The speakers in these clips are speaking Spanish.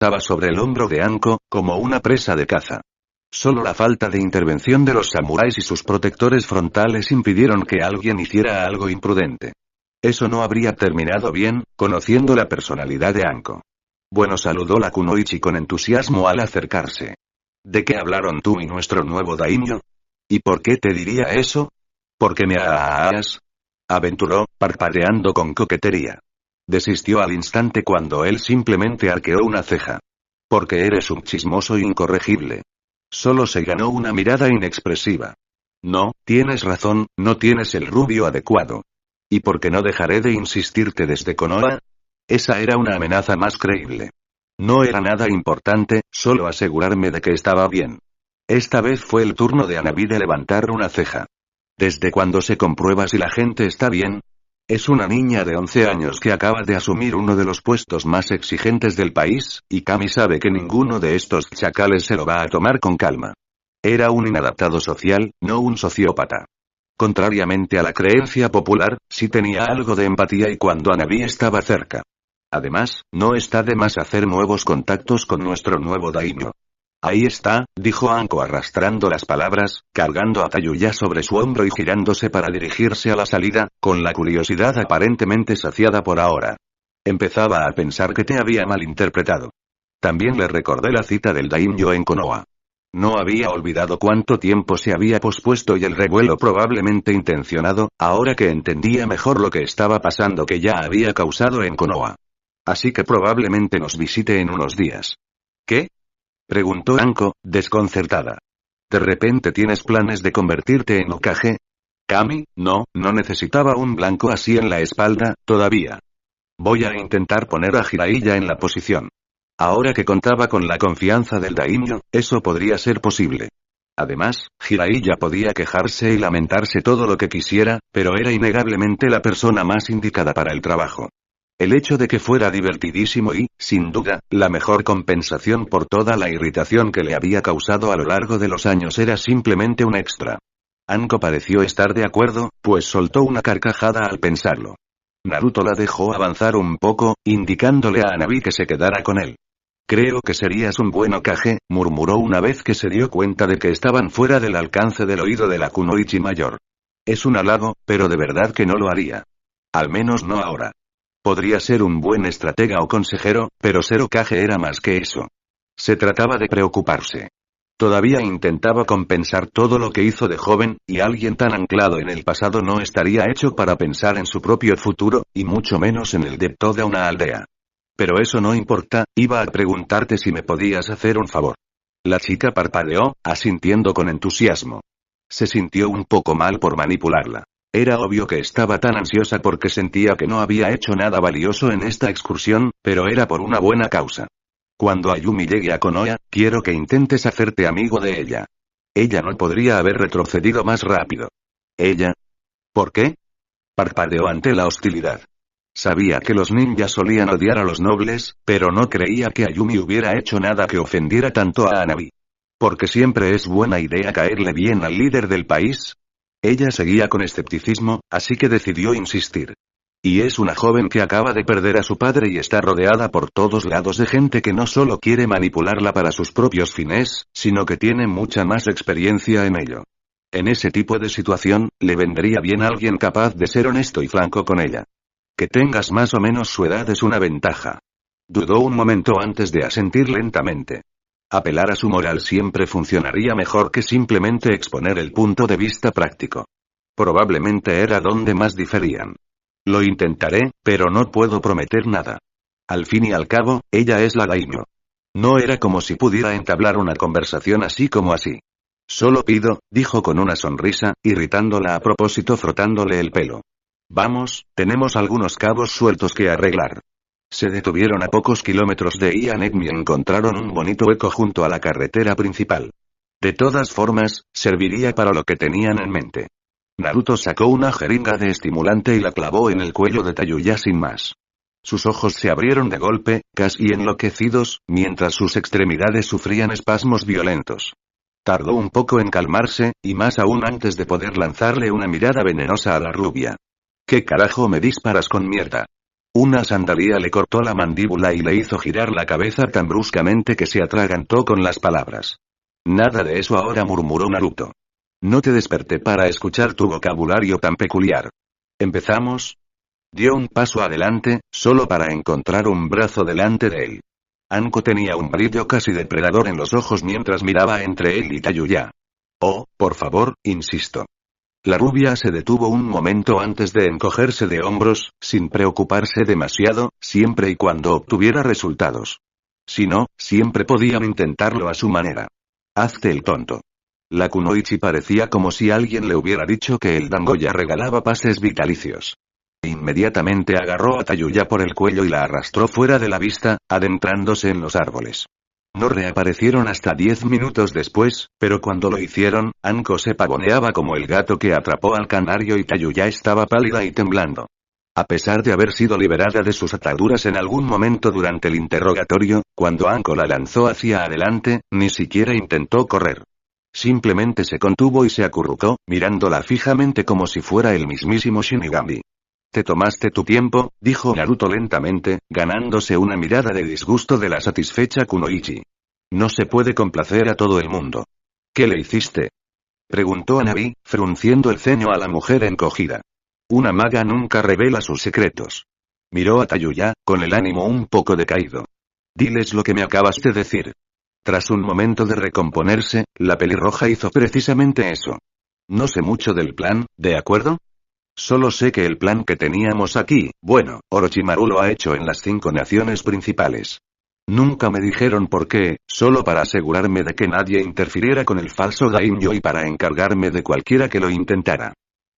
Estaba sobre el hombro de Anko, como una presa de caza. Solo la falta de intervención de los samuráis y sus protectores frontales impidieron que alguien hiciera algo imprudente. Eso no habría terminado bien, conociendo la personalidad de Anko. Bueno, saludó la kunoichi con entusiasmo al acercarse. ¿De qué hablaron tú y nuestro nuevo daimyo? ¿Y por qué te diría eso? ¿Porque me has? Aventuró, parpadeando con coquetería. Desistió al instante cuando él simplemente arqueó una ceja. Porque eres un chismoso incorregible. Solo se ganó una mirada inexpresiva. No, tienes razón, no tienes el rubio adecuado. ¿Y por qué no dejaré de insistirte desde Konoha? Esa era una amenaza más creíble. No era nada importante, solo asegurarme de que estaba bien. Esta vez fue el turno de Hanabi de levantar una ceja. ¿Desde cuándo se comprueba si la gente está bien? Es una niña de 11 años que acaba de asumir uno de los puestos más exigentes del país, y Kami sabe que ninguno de estos chacales se lo va a tomar con calma. Era un inadaptado social, no un sociópata. Contrariamente a la creencia popular, sí tenía algo de empatía y cuando Hanabi estaba cerca. Además, no está de más hacer nuevos contactos con nuestro nuevo daimyo. Ahí está, dijo Anko arrastrando las palabras, cargando a Tayuya sobre su hombro y girándose para dirigirse a la salida, con la curiosidad aparentemente saciada por ahora. Empezaba a pensar que te había malinterpretado. También le recordé la cita del daimyo en Konoha. No había olvidado cuánto tiempo se había pospuesto y el revuelo probablemente intencionado, ahora que entendía mejor lo que estaba pasando que ya había causado en Konoha. Así que probablemente nos visite en unos días. ¿Qué? Preguntó Anko, desconcertada. ¿De repente tienes planes de convertirte en Hokage? Kami, no necesitaba un blanco así en la espalda, todavía. Voy a intentar poner a Jiraiya en la posición. Ahora que contaba con la confianza del daimyo, eso podría ser posible. Además, Jiraiya podía quejarse y lamentarse todo lo que quisiera, pero era innegablemente la persona más indicada para el trabajo. El hecho de que fuera divertidísimo y, sin duda, la mejor compensación por toda la irritación que le había causado a lo largo de los años era simplemente un extra. Anko pareció estar de acuerdo, pues soltó una carcajada al pensarlo. Naruto la dejó avanzar un poco, indicándole a Hanabi que se quedara con él. Creo que serías un buen Hokage, murmuró una vez que se dio cuenta de que estaban fuera del alcance del oído de la kunoichi mayor. Es un halago, pero de verdad que no lo haría. Al menos no ahora. Podría ser un buen estratega o consejero, pero ser Hokage era más que eso. Se trataba de preocuparse. Todavía intentaba compensar todo lo que hizo de joven, y alguien tan anclado en el pasado no estaría hecho para pensar en su propio futuro, y mucho menos en el de toda una aldea. Pero eso no importa, iba a preguntarte si me podías hacer un favor. La chica parpadeó, asintiendo con entusiasmo. Se sintió un poco mal por manipularla. Era obvio que estaba tan ansiosa porque sentía que no había hecho nada valioso en esta excursión, pero era por una buena causa. Cuando Ayumi llegue a Konoha, quiero que intentes hacerte amigo de ella. Ella no podría haber retrocedido más rápido. ¿Ella? ¿Por qué? Parpadeó ante la hostilidad. Sabía que los ninjas solían odiar a los nobles, pero no creía que Ayumi hubiera hecho nada que ofendiera tanto a Hanabi. ¿Porque siempre es buena idea caerle bien al líder del país? Ella seguía con escepticismo, así que decidió insistir. Y es una joven que acaba de perder a su padre y está rodeada por todos lados de gente que no solo quiere manipularla para sus propios fines, sino que tiene mucha más experiencia en ello. En ese tipo de situación, le vendría bien alguien capaz de ser honesto y franco con ella. Que tengas más o menos su edad es una ventaja. Dudó un momento antes de asentir lentamente. Apelar a su moral siempre funcionaría mejor que simplemente exponer el punto de vista práctico. Probablemente era donde más diferían. Lo intentaré, pero no puedo prometer nada. Al fin y al cabo, ella es la daimyo. No era como si pudiera entablar una conversación así como así. Solo pido, dijo con una sonrisa, irritándola a propósito frotándole el pelo. Vamos, tenemos algunos cabos sueltos que arreglar. Se detuvieron a pocos kilómetros de Ianegmi y encontraron un bonito hueco junto a la carretera principal. De todas formas, serviría para lo que tenían en mente. Naruto sacó una jeringa de estimulante y la clavó en el cuello de Tayuya sin más. Sus ojos se abrieron de golpe, casi enloquecidos, mientras sus extremidades sufrían espasmos violentos. Tardó un poco en calmarse, y más aún antes de poder lanzarle una mirada venenosa a la rubia. ¿Qué carajo me disparas con mierda? Una sandalía le cortó la mandíbula y le hizo girar la cabeza tan bruscamente que se atragantó con las palabras. Nada de eso ahora, murmuró Naruto. No te desperté para escuchar tu vocabulario tan peculiar. ¿Empezamos? Dio un paso adelante, solo para encontrar un brazo delante de él. Anko tenía un brillo casi depredador en los ojos mientras miraba entre él y Tayuya. Oh, por favor, insisto. La rubia se detuvo un momento antes de encogerse de hombros, sin preocuparse demasiado, siempre y cuando obtuviera resultados. Si no, siempre podían intentarlo a su manera. Hazte el tonto. La kunoichi parecía como si alguien le hubiera dicho que el Dangoya regalaba pases vitalicios. Inmediatamente agarró a Tayuya por el cuello y la arrastró fuera de la vista, adentrándose en los árboles. No reaparecieron hasta 10 minutos después, pero cuando lo hicieron, Anko se pavoneaba como el gato que atrapó al canario y Tayuya estaba pálida y temblando. A pesar de haber sido liberada de sus ataduras en algún momento durante el interrogatorio, cuando Anko la lanzó hacia adelante, ni siquiera intentó correr. Simplemente se contuvo y se acurrucó, mirándola fijamente como si fuera el mismísimo Shinigami. Te tomaste tu tiempo, dijo Naruto lentamente, ganándose una mirada de disgusto de la satisfecha Kunoichi. No se puede complacer a todo el mundo. ¿Qué le hiciste? Preguntó Nabi, frunciendo el ceño a la mujer encogida. Una maga nunca revela sus secretos. Miró a Tayuya, con el ánimo un poco decaído. Diles lo que me acabas de decir. Tras un momento de recomponerse, la pelirroja hizo precisamente eso. No sé mucho del plan, ¿de acuerdo? Solo sé que el plan que teníamos aquí, bueno, Orochimaru lo ha hecho en las 5 naciones principales. Nunca me dijeron por qué, solo para asegurarme de que nadie interfiriera con el falso daimyo y para encargarme de cualquiera que lo intentara.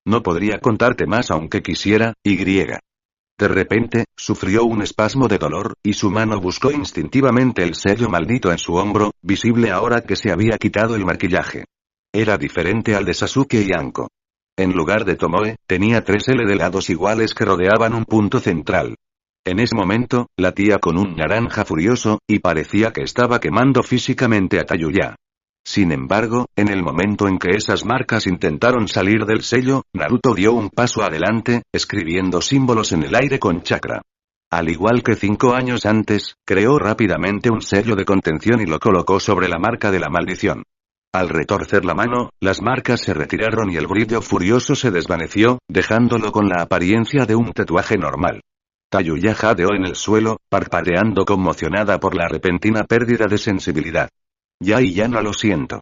No podría contarte más aunque quisiera, y. De repente, sufrió un espasmo de dolor, y su mano buscó instintivamente el sello maldito en su hombro, visible ahora que se había quitado el maquillaje. Era diferente al de Sasuke y Anko. En lugar de Tomoe, tenía 3 L de lados iguales que rodeaban un punto central. En ese momento, latía con un naranja furioso, y parecía que estaba quemando físicamente a Tayuya. Sin embargo, en el momento en que esas marcas intentaron salir del sello, Naruto dio un paso adelante, escribiendo símbolos en el aire con chakra. Al igual que 5 años antes, creó rápidamente un sello de contención y lo colocó sobre la marca de la maldición. Al retorcer la mano, las marcas se retiraron y el brillo furioso se desvaneció, dejándolo con la apariencia de un tatuaje normal. Tayuya jadeó en el suelo, parpadeando conmocionada por la repentina pérdida de sensibilidad. Ya no lo siento.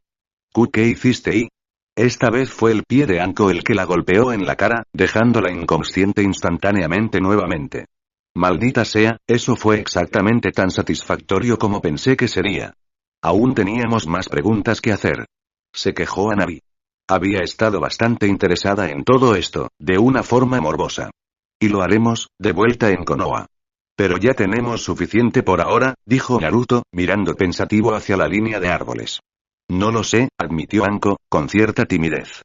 ¿Qué hiciste y? Esta vez fue el pie de Anko el que la golpeó en la cara, dejándola inconsciente instantáneamente nuevamente. Maldita sea, eso fue exactamente tan satisfactorio como pensé que sería. Aún teníamos más preguntas que hacer. Se quejó Nabi. Había estado bastante interesada en todo esto, de una forma morbosa. Y lo haremos, de vuelta en Konoha. Pero ya tenemos suficiente por ahora, dijo Naruto, mirando pensativo hacia la línea de árboles. No lo sé, admitió Anko, con cierta timidez.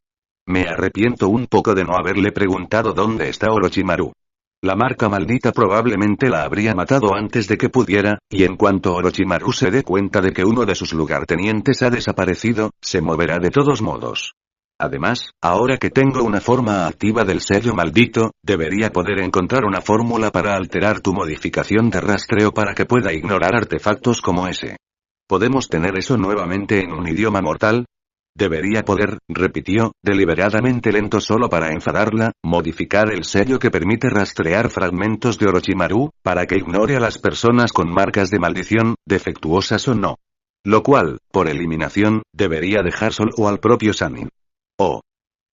Me arrepiento un poco de no haberle preguntado dónde está Orochimaru. La marca maldita probablemente la habría matado antes de que pudiera, y en cuanto Orochimaru se dé cuenta de que uno de sus lugartenientes ha desaparecido, se moverá de todos modos. Además, ahora que tengo una forma activa del sello maldito, debería poder encontrar una fórmula para alterar tu modificación de rastreo para que pueda ignorar artefactos como ese. ¿Podemos tener eso nuevamente en un idioma mortal? Debería poder, repitió, deliberadamente lento solo para enfadarla, modificar el sello que permite rastrear fragmentos de Orochimaru, para que ignore a las personas con marcas de maldición, defectuosas o no. Lo cual, por eliminación, debería dejar solo al propio Sannin. ¡Oh!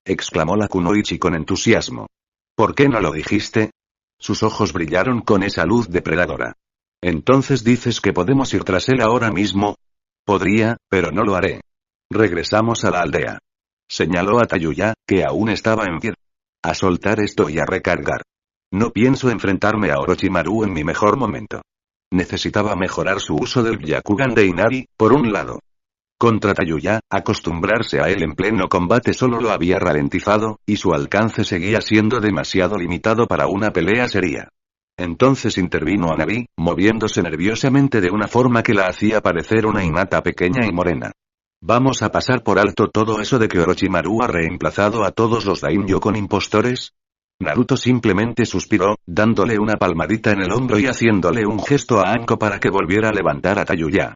Exclamó la Kunoichi con entusiasmo. ¿Por qué no lo dijiste? Sus ojos brillaron con esa luz depredadora. ¿Entonces dices que podemos ir tras él ahora mismo? Podría, pero no lo haré. Regresamos a la aldea. Señaló a Tayuya, que aún estaba en pie. A soltar esto y a recargar. No pienso enfrentarme a Orochimaru en mi mejor momento. Necesitaba mejorar su uso del Byakugan de Inari, por un lado. Contra Tayuya, acostumbrarse a él en pleno combate solo lo había ralentizado, y su alcance seguía siendo demasiado limitado para una pelea seria. Entonces intervino Nabi, moviéndose nerviosamente de una forma que la hacía parecer una Hinata pequeña y morena. ¿Vamos a pasar por alto todo eso de que Orochimaru ha reemplazado a todos los daimyo con impostores? Naruto simplemente suspiró, dándole una palmadita en el hombro y haciéndole un gesto a Anko para que volviera a levantar a Tayuya.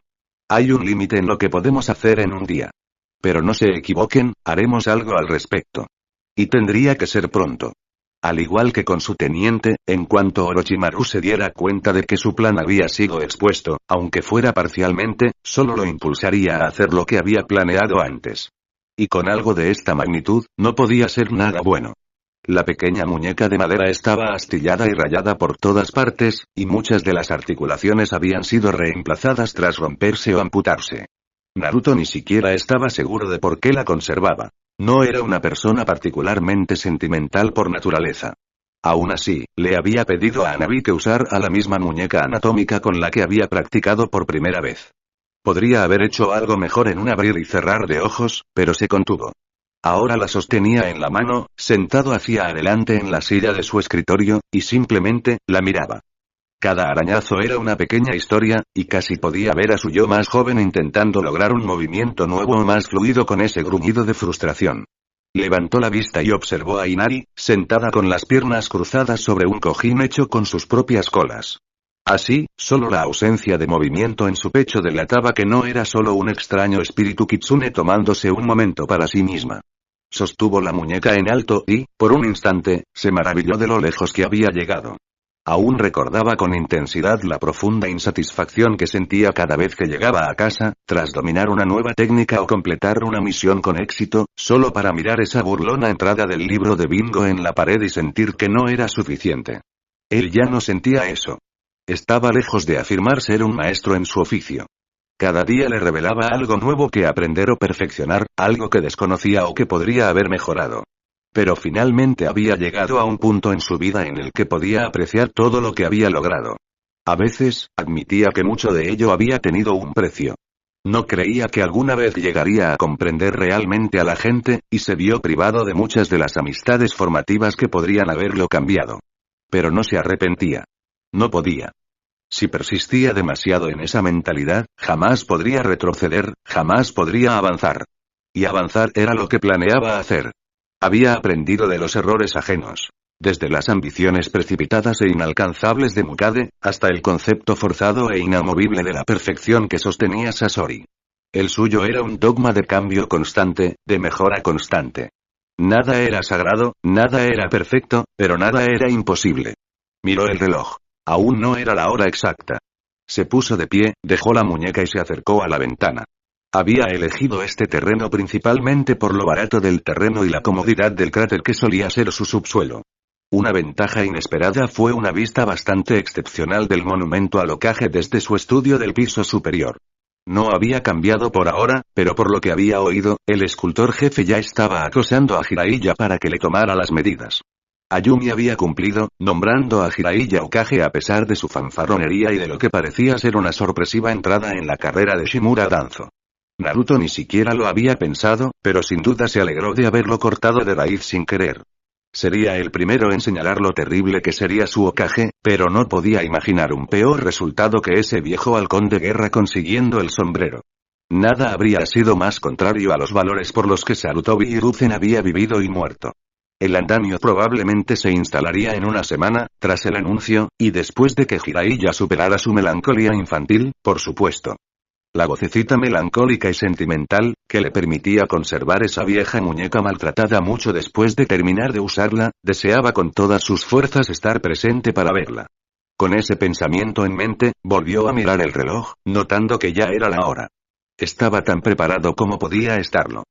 Hay un límite en lo que podemos hacer en un día. Pero no se equivoquen, haremos algo al respecto. Y tendría que ser pronto. Al igual que con su teniente, en cuanto Orochimaru se diera cuenta de que su plan había sido expuesto, aunque fuera parcialmente, solo lo impulsaría a hacer lo que había planeado antes. Y con algo de esta magnitud, no podía ser nada bueno. La pequeña muñeca de madera estaba astillada y rayada por todas partes, y muchas de las articulaciones habían sido reemplazadas tras romperse o amputarse. Naruto ni siquiera estaba seguro de por qué la conservaba. No era una persona particularmente sentimental por naturaleza. Aún así, le había pedido a Hanabi que usara la misma muñeca anatómica con la que había practicado por primera vez. Podría haber hecho algo mejor en un abrir y cerrar de ojos, pero se contuvo. Ahora la sostenía en la mano, sentado hacia adelante en la silla de su escritorio, y simplemente, la miraba. Cada arañazo era una pequeña historia, y casi podía ver a su yo más joven intentando lograr un movimiento nuevo o más fluido con ese gruñido de frustración. Levantó la vista y observó a Inari, sentada con las piernas cruzadas sobre un cojín hecho con sus propias colas. Así, solo la ausencia de movimiento en su pecho delataba que no era solo un extraño espíritu kitsune tomándose un momento para sí misma. Sostuvo la muñeca en alto y, por un instante, se maravilló de lo lejos que había llegado. Aún recordaba con intensidad la profunda insatisfacción que sentía cada vez que llegaba a casa, tras dominar una nueva técnica o completar una misión con éxito, solo para mirar esa burlona entrada del libro de bingo en la pared y sentir que no era suficiente. Él ya no sentía eso. Estaba lejos de afirmar ser un maestro en su oficio. Cada día le revelaba algo nuevo que aprender o perfeccionar, algo que desconocía o que podría haber mejorado. Pero finalmente había llegado a un punto en su vida en el que podía apreciar todo lo que había logrado. A veces, admitía que mucho de ello había tenido un precio. No creía que alguna vez llegaría a comprender realmente a la gente, y se vio privado de muchas de las amistades formativas que podrían haberlo cambiado. Pero no se arrepentía. No podía. Si persistía demasiado en esa mentalidad, jamás podría retroceder, jamás podría avanzar. Y avanzar era lo que planeaba hacer. Había aprendido de los errores ajenos. Desde las ambiciones precipitadas e inalcanzables de Mukade, hasta el concepto forzado e inamovible de la perfección que sostenía Sasori. El suyo era un dogma de cambio constante, de mejora constante. Nada era sagrado, nada era perfecto, pero nada era imposible. Miró el reloj. Aún no era la hora exacta. Se puso de pie, dejó la muñeca y se acercó a la ventana. Había elegido este terreno principalmente por lo barato del terreno y la comodidad del cráter que solía ser su subsuelo. Una ventaja inesperada fue una vista bastante excepcional del monumento al Hokage desde su estudio del piso superior. No había cambiado por ahora, pero por lo que había oído, el escultor jefe ya estaba acosando a Jiraiya para que le tomara las medidas. Ayumi había cumplido, nombrando a Jiraiya Hokage a pesar de su fanfarronería y de lo que parecía ser una sorpresiva entrada en la carrera de Shimura Danzo. Naruto ni siquiera lo había pensado, pero sin duda se alegró de haberlo cortado de raíz sin querer. Sería el primero en señalar lo terrible que sería su Hokage, pero no podía imaginar un peor resultado que ese viejo halcón de guerra consiguiendo el sombrero. Nada habría sido más contrario a los valores por los que Sarutobi Hiruzen había vivido y muerto. El andamio probablemente se instalaría en una semana, tras el anuncio, y después de que Jiraiya superara su melancolía infantil, por supuesto. La vocecita melancólica y sentimental, que le permitía conservar esa vieja muñeca maltratada mucho después de terminar de usarla, deseaba con todas sus fuerzas estar presente para verla. Con ese pensamiento en mente, volvió a mirar el reloj, notando que ya era la hora. Estaba tan preparado como podía estarlo.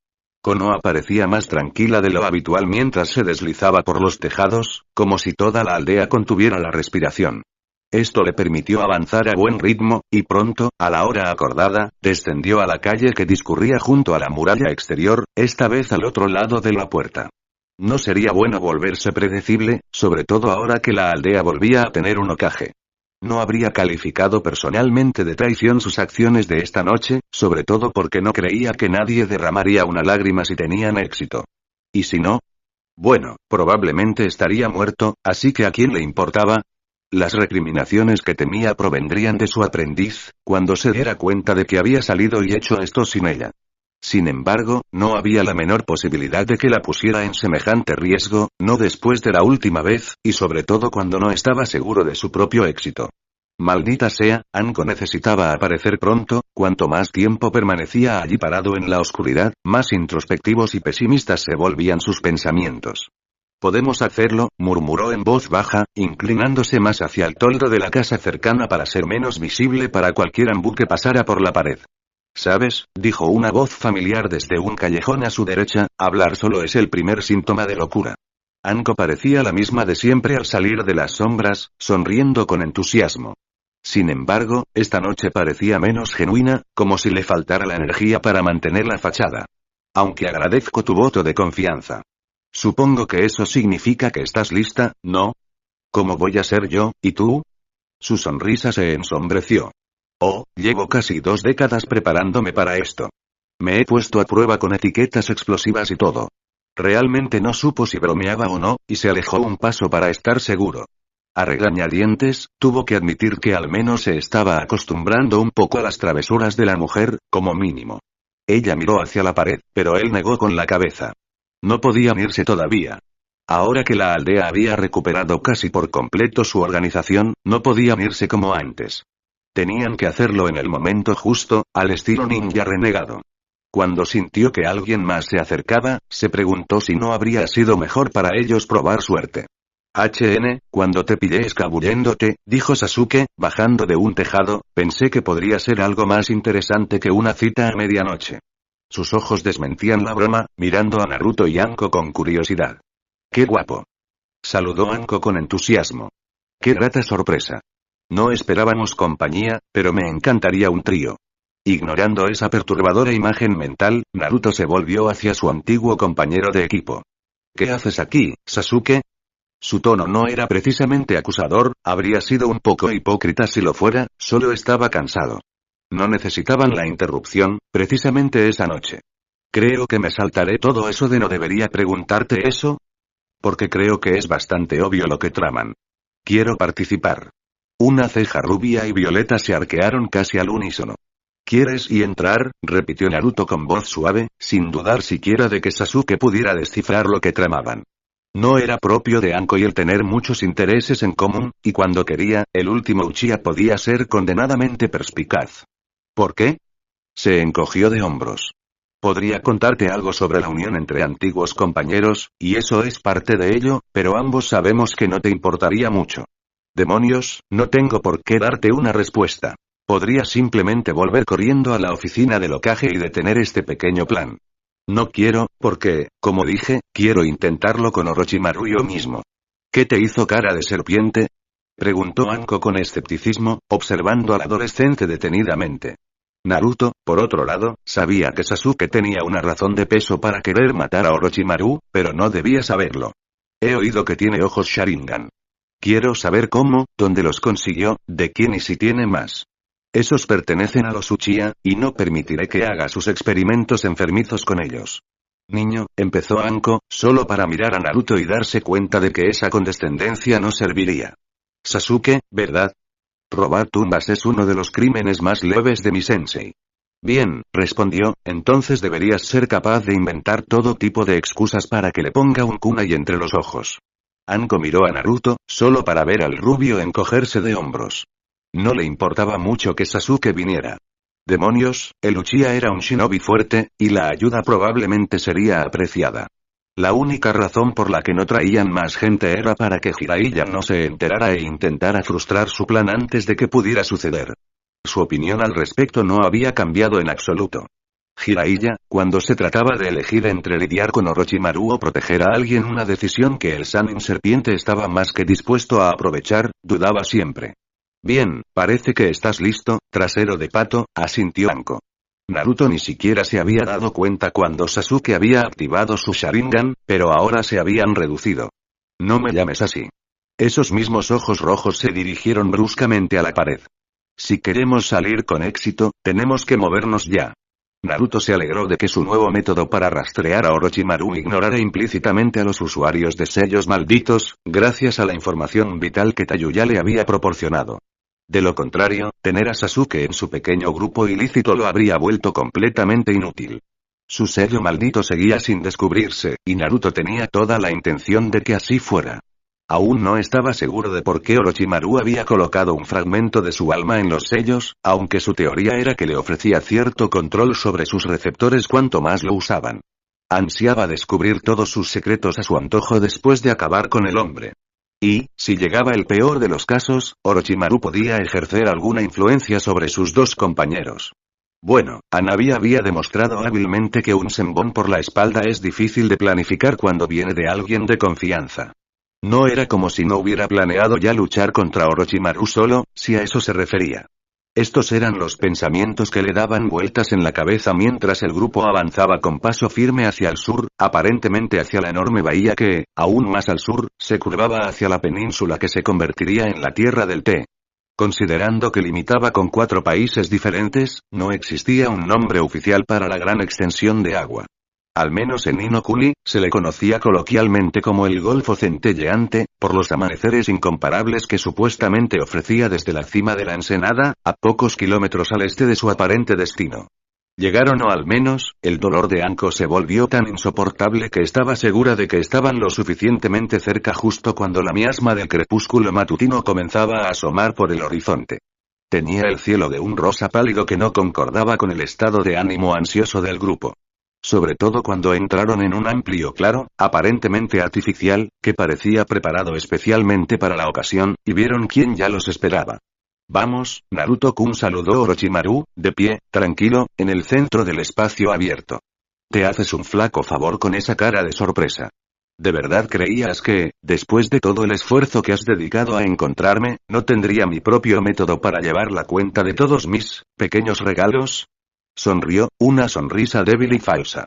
Konoha parecía más tranquila de lo habitual mientras se deslizaba por los tejados, como si toda la aldea contuviera la respiración. Esto le permitió avanzar a buen ritmo, y pronto, a la hora acordada, descendió a la calle que discurría junto a la muralla exterior, esta vez al otro lado de la puerta. No sería bueno volverse predecible, sobre todo ahora que la aldea volvía a tener un Hokage. No habría calificado personalmente de traición sus acciones de esta noche, sobre todo porque no creía que nadie derramaría una lágrima si tenían éxito. ¿Y si no? Bueno, probablemente estaría muerto, así que ¿a quién le importaba? Las recriminaciones que temía provendrían de su aprendiz, cuando se diera cuenta de que había salido y hecho esto sin ella. Sin embargo, no había la menor posibilidad de que la pusiera en semejante riesgo, no después de la última vez, y sobre todo cuando no estaba seguro de su propio éxito. Maldita sea, Anko necesitaba aparecer pronto. Cuanto más tiempo permanecía allí parado en la oscuridad, más introspectivos y pesimistas se volvían sus pensamientos. Podemos hacerlo, murmuró en voz baja, inclinándose más hacia el toldo de la casa cercana para ser menos visible para cualquier ambú que pasara por la pared. ¿Sabes?, dijo una voz familiar desde un callejón a su derecha, hablar solo es el primer síntoma de locura. Anko parecía la misma de siempre al salir de las sombras, sonriendo con entusiasmo. Sin embargo, esta noche parecía menos genuina, como si le faltara la energía para mantener la fachada. Aunque agradezco tu voto de confianza. Supongo que eso significa que estás lista, ¿no? ¿Cómo voy a ser yo, y tú? Su sonrisa se ensombreció. Oh, llevo casi 2 décadas preparándome para esto. Me he puesto a prueba con etiquetas explosivas y todo. Realmente no supo si bromeaba o no, y se alejó un paso para estar seguro. A regañadientes, tuvo que admitir que al menos se estaba acostumbrando un poco a las travesuras de la mujer, como mínimo. Ella miró hacia la pared, pero él negó con la cabeza. No podían irse todavía. Ahora que la aldea había recuperado casi por completo su organización, no podían irse como antes. Tenían que hacerlo en el momento justo, al estilo ninja renegado. Cuando sintió que alguien más se acercaba, se preguntó si no habría sido mejor para ellos probar suerte. Cuando te pillé escabulléndote, dijo Sasuke, bajando de un tejado, pensé que podría ser algo más interesante que una cita a medianoche. Sus ojos desmentían la broma, mirando a Naruto y Anko con curiosidad. ¡Qué guapo! Saludó Anko con entusiasmo. ¡Qué grata sorpresa! No esperábamos compañía, pero me encantaría un trío. Ignorando esa perturbadora imagen mental, Naruto se volvió hacia su antiguo compañero de equipo. ¿Qué haces aquí, Sasuke? Su tono no era precisamente acusador, habría sido un poco hipócrita si lo fuera, solo estaba cansado. No necesitaban la interrupción, precisamente esa noche. Creo que me saltaré todo eso de no debería preguntarte eso. Porque creo que es bastante obvio lo que traman. Quiero participar. Una ceja rubia y violeta se arquearon casi al unísono. ¿Quieres y entrar?, repitió Naruto con voz suave, sin dudar siquiera de que Sasuke pudiera descifrar lo que tramaban. No era propio de Anko y el tener muchos intereses en común, y cuando quería, el último Uchiha podía ser condenadamente perspicaz. ¿Por qué? Se encogió de hombros. Podría contarte algo sobre la unión entre antiguos compañeros, y eso es parte de ello, pero ambos sabemos que no te importaría mucho. Demonios, no tengo por qué darte una respuesta. Podría simplemente volver corriendo a la oficina del Hokage y detener este pequeño plan. No quiero, porque, como dije, quiero intentarlo con Orochimaru yo mismo. ¿Qué te hizo cara de serpiente?, preguntó Anko con escepticismo, observando al adolescente detenidamente. Naruto, por otro lado, sabía que Sasuke tenía una razón de peso para querer matar a Orochimaru, pero no debía saberlo. He oído que tiene ojos Sharingan. Quiero saber cómo, dónde los consiguió, de quién y si tiene más. Esos pertenecen a los Uchiha, y no permitiré que haga sus experimentos enfermizos con ellos. Niño, empezó Anko, solo para mirar a Naruto y darse cuenta de que esa condescendencia no serviría. Sasuke, ¿verdad? Robar tumbas es uno de los crímenes más leves de mi sensei. Bien, respondió, entonces deberías ser capaz de inventar todo tipo de excusas para que le ponga un kunai entre los ojos. Anko miró a Naruto, solo para ver al rubio encogerse de hombros. No le importaba mucho que Sasuke viniera. Demonios, el Uchiha era un shinobi fuerte, y la ayuda probablemente sería apreciada. La única razón por la que no traían más gente era para que Jiraiya no se enterara e intentara frustrar su plan antes de que pudiera suceder. Su opinión al respecto no había cambiado en absoluto. Jiraiya, cuando se trataba de elegir entre lidiar con Orochimaru o proteger a alguien, una decisión que el Sannin Serpiente estaba más que dispuesto a aprovechar, dudaba siempre. Bien, parece que estás listo, trasero de pato, asintió Anko. Naruto ni siquiera se había dado cuenta cuando Sasuke había activado su Sharingan, pero ahora se habían reducido. No me llames así. Esos mismos ojos rojos se dirigieron bruscamente a la pared. Si queremos salir con éxito, tenemos que movernos ya. Naruto se alegró de que su nuevo método para rastrear a Orochimaru ignorara implícitamente a los usuarios de sellos malditos, gracias a la información vital que Tayuya le había proporcionado. De lo contrario, tener a Sasuke en su pequeño grupo ilícito lo habría vuelto completamente inútil. Su sello maldito seguía sin descubrirse, y Naruto tenía toda la intención de que así fuera. Aún no estaba seguro de por qué Orochimaru había colocado un fragmento de su alma en los sellos, aunque su teoría era que le ofrecía cierto control sobre sus receptores cuanto más lo usaban. Ansiaba descubrir todos sus secretos a su antojo después de acabar con el hombre. Y, si llegaba el peor de los casos, Orochimaru podía ejercer alguna influencia sobre sus dos compañeros. Bueno, Hanabi había demostrado hábilmente que un senbon por la espalda es difícil de planificar cuando viene de alguien de confianza. No era como si no hubiera planeado ya luchar contra Orochimaru solo, si a eso se refería. Estos eran los pensamientos que le daban vueltas en la cabeza mientras el grupo avanzaba con paso firme hacia el sur, aparentemente hacia la enorme bahía que, aún más al sur, se curvaba hacia la península que se convertiría en la Tierra del Té. Considerando que limitaba con 4 países diferentes, no existía un nombre oficial para la gran extensión de agua. Al menos en Inokuni, se le conocía coloquialmente como el Golfo Centelleante, por los amaneceres incomparables que supuestamente ofrecía desde la cima de la ensenada, a pocos kilómetros al este de su aparente destino. Llegaron o al menos, el dolor de Anko se volvió tan insoportable que estaba segura de que estaban lo suficientemente cerca justo cuando la miasma del crepúsculo matutino comenzaba a asomar por el horizonte. Tenía el cielo de un rosa pálido que no concordaba con el estado de ánimo ansioso del grupo. Sobre todo cuando entraron en un amplio claro, aparentemente artificial, que parecía preparado especialmente para la ocasión, y vieron quién ya los esperaba. Vamos, Naruto-kun saludó a Orochimaru, de pie, tranquilo, en el centro del espacio abierto. Te haces un flaco favor con esa cara de sorpresa. ¿De verdad creías que, después de todo el esfuerzo que has dedicado a encontrarme, no tendría mi propio método para llevar la cuenta de todos mis pequeños regalos? Sonrió, una sonrisa débil y falsa.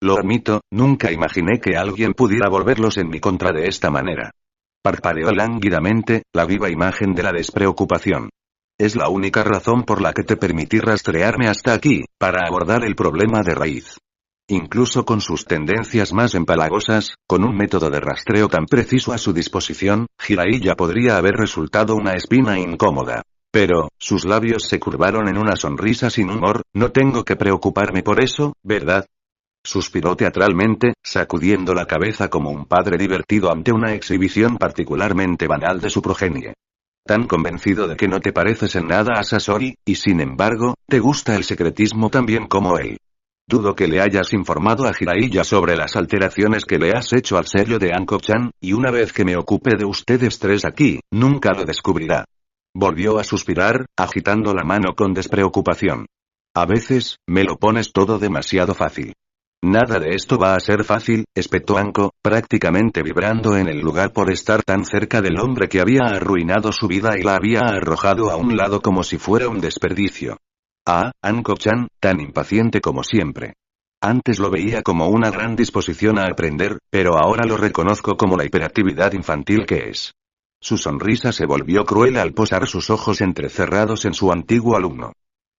Lo admito, nunca imaginé que alguien pudiera volverlos en mi contra de esta manera. Parpadeó lánguidamente, la viva imagen de la despreocupación. Es la única razón por la que te permití rastrearme hasta aquí, para abordar el problema de raíz. Incluso con sus tendencias más empalagosas, con un método de rastreo tan preciso a su disposición, Jiraiya podría haber resultado una espina incómoda. Pero, sus labios se curvaron en una sonrisa sin humor, no tengo que preocuparme por eso, ¿verdad? Suspiró teatralmente, sacudiendo la cabeza como un padre divertido ante una exhibición particularmente banal de su progenie. Tan convencido de que no te pareces en nada a Sasori, y sin embargo, te gusta el secretismo tan bien como él. Dudo que le hayas informado a Jiraiya sobre las alteraciones que le has hecho al sello de Anko-chan, y una vez que me ocupe de ustedes 3 aquí, nunca lo descubrirá. Volvió a suspirar, agitando la mano con despreocupación. A veces, me lo pones todo demasiado fácil. Nada de esto va a ser fácil, espetó Anko, prácticamente vibrando en el lugar por estar tan cerca del hombre que había arruinado su vida y la había arrojado a un lado como si fuera un desperdicio. Ah, Anko-chan, tan impaciente como siempre. Antes lo veía como una gran disposición a aprender, pero ahora lo reconozco como la hiperactividad infantil que es. Su sonrisa se volvió cruel al posar sus ojos entrecerrados en su antiguo alumno.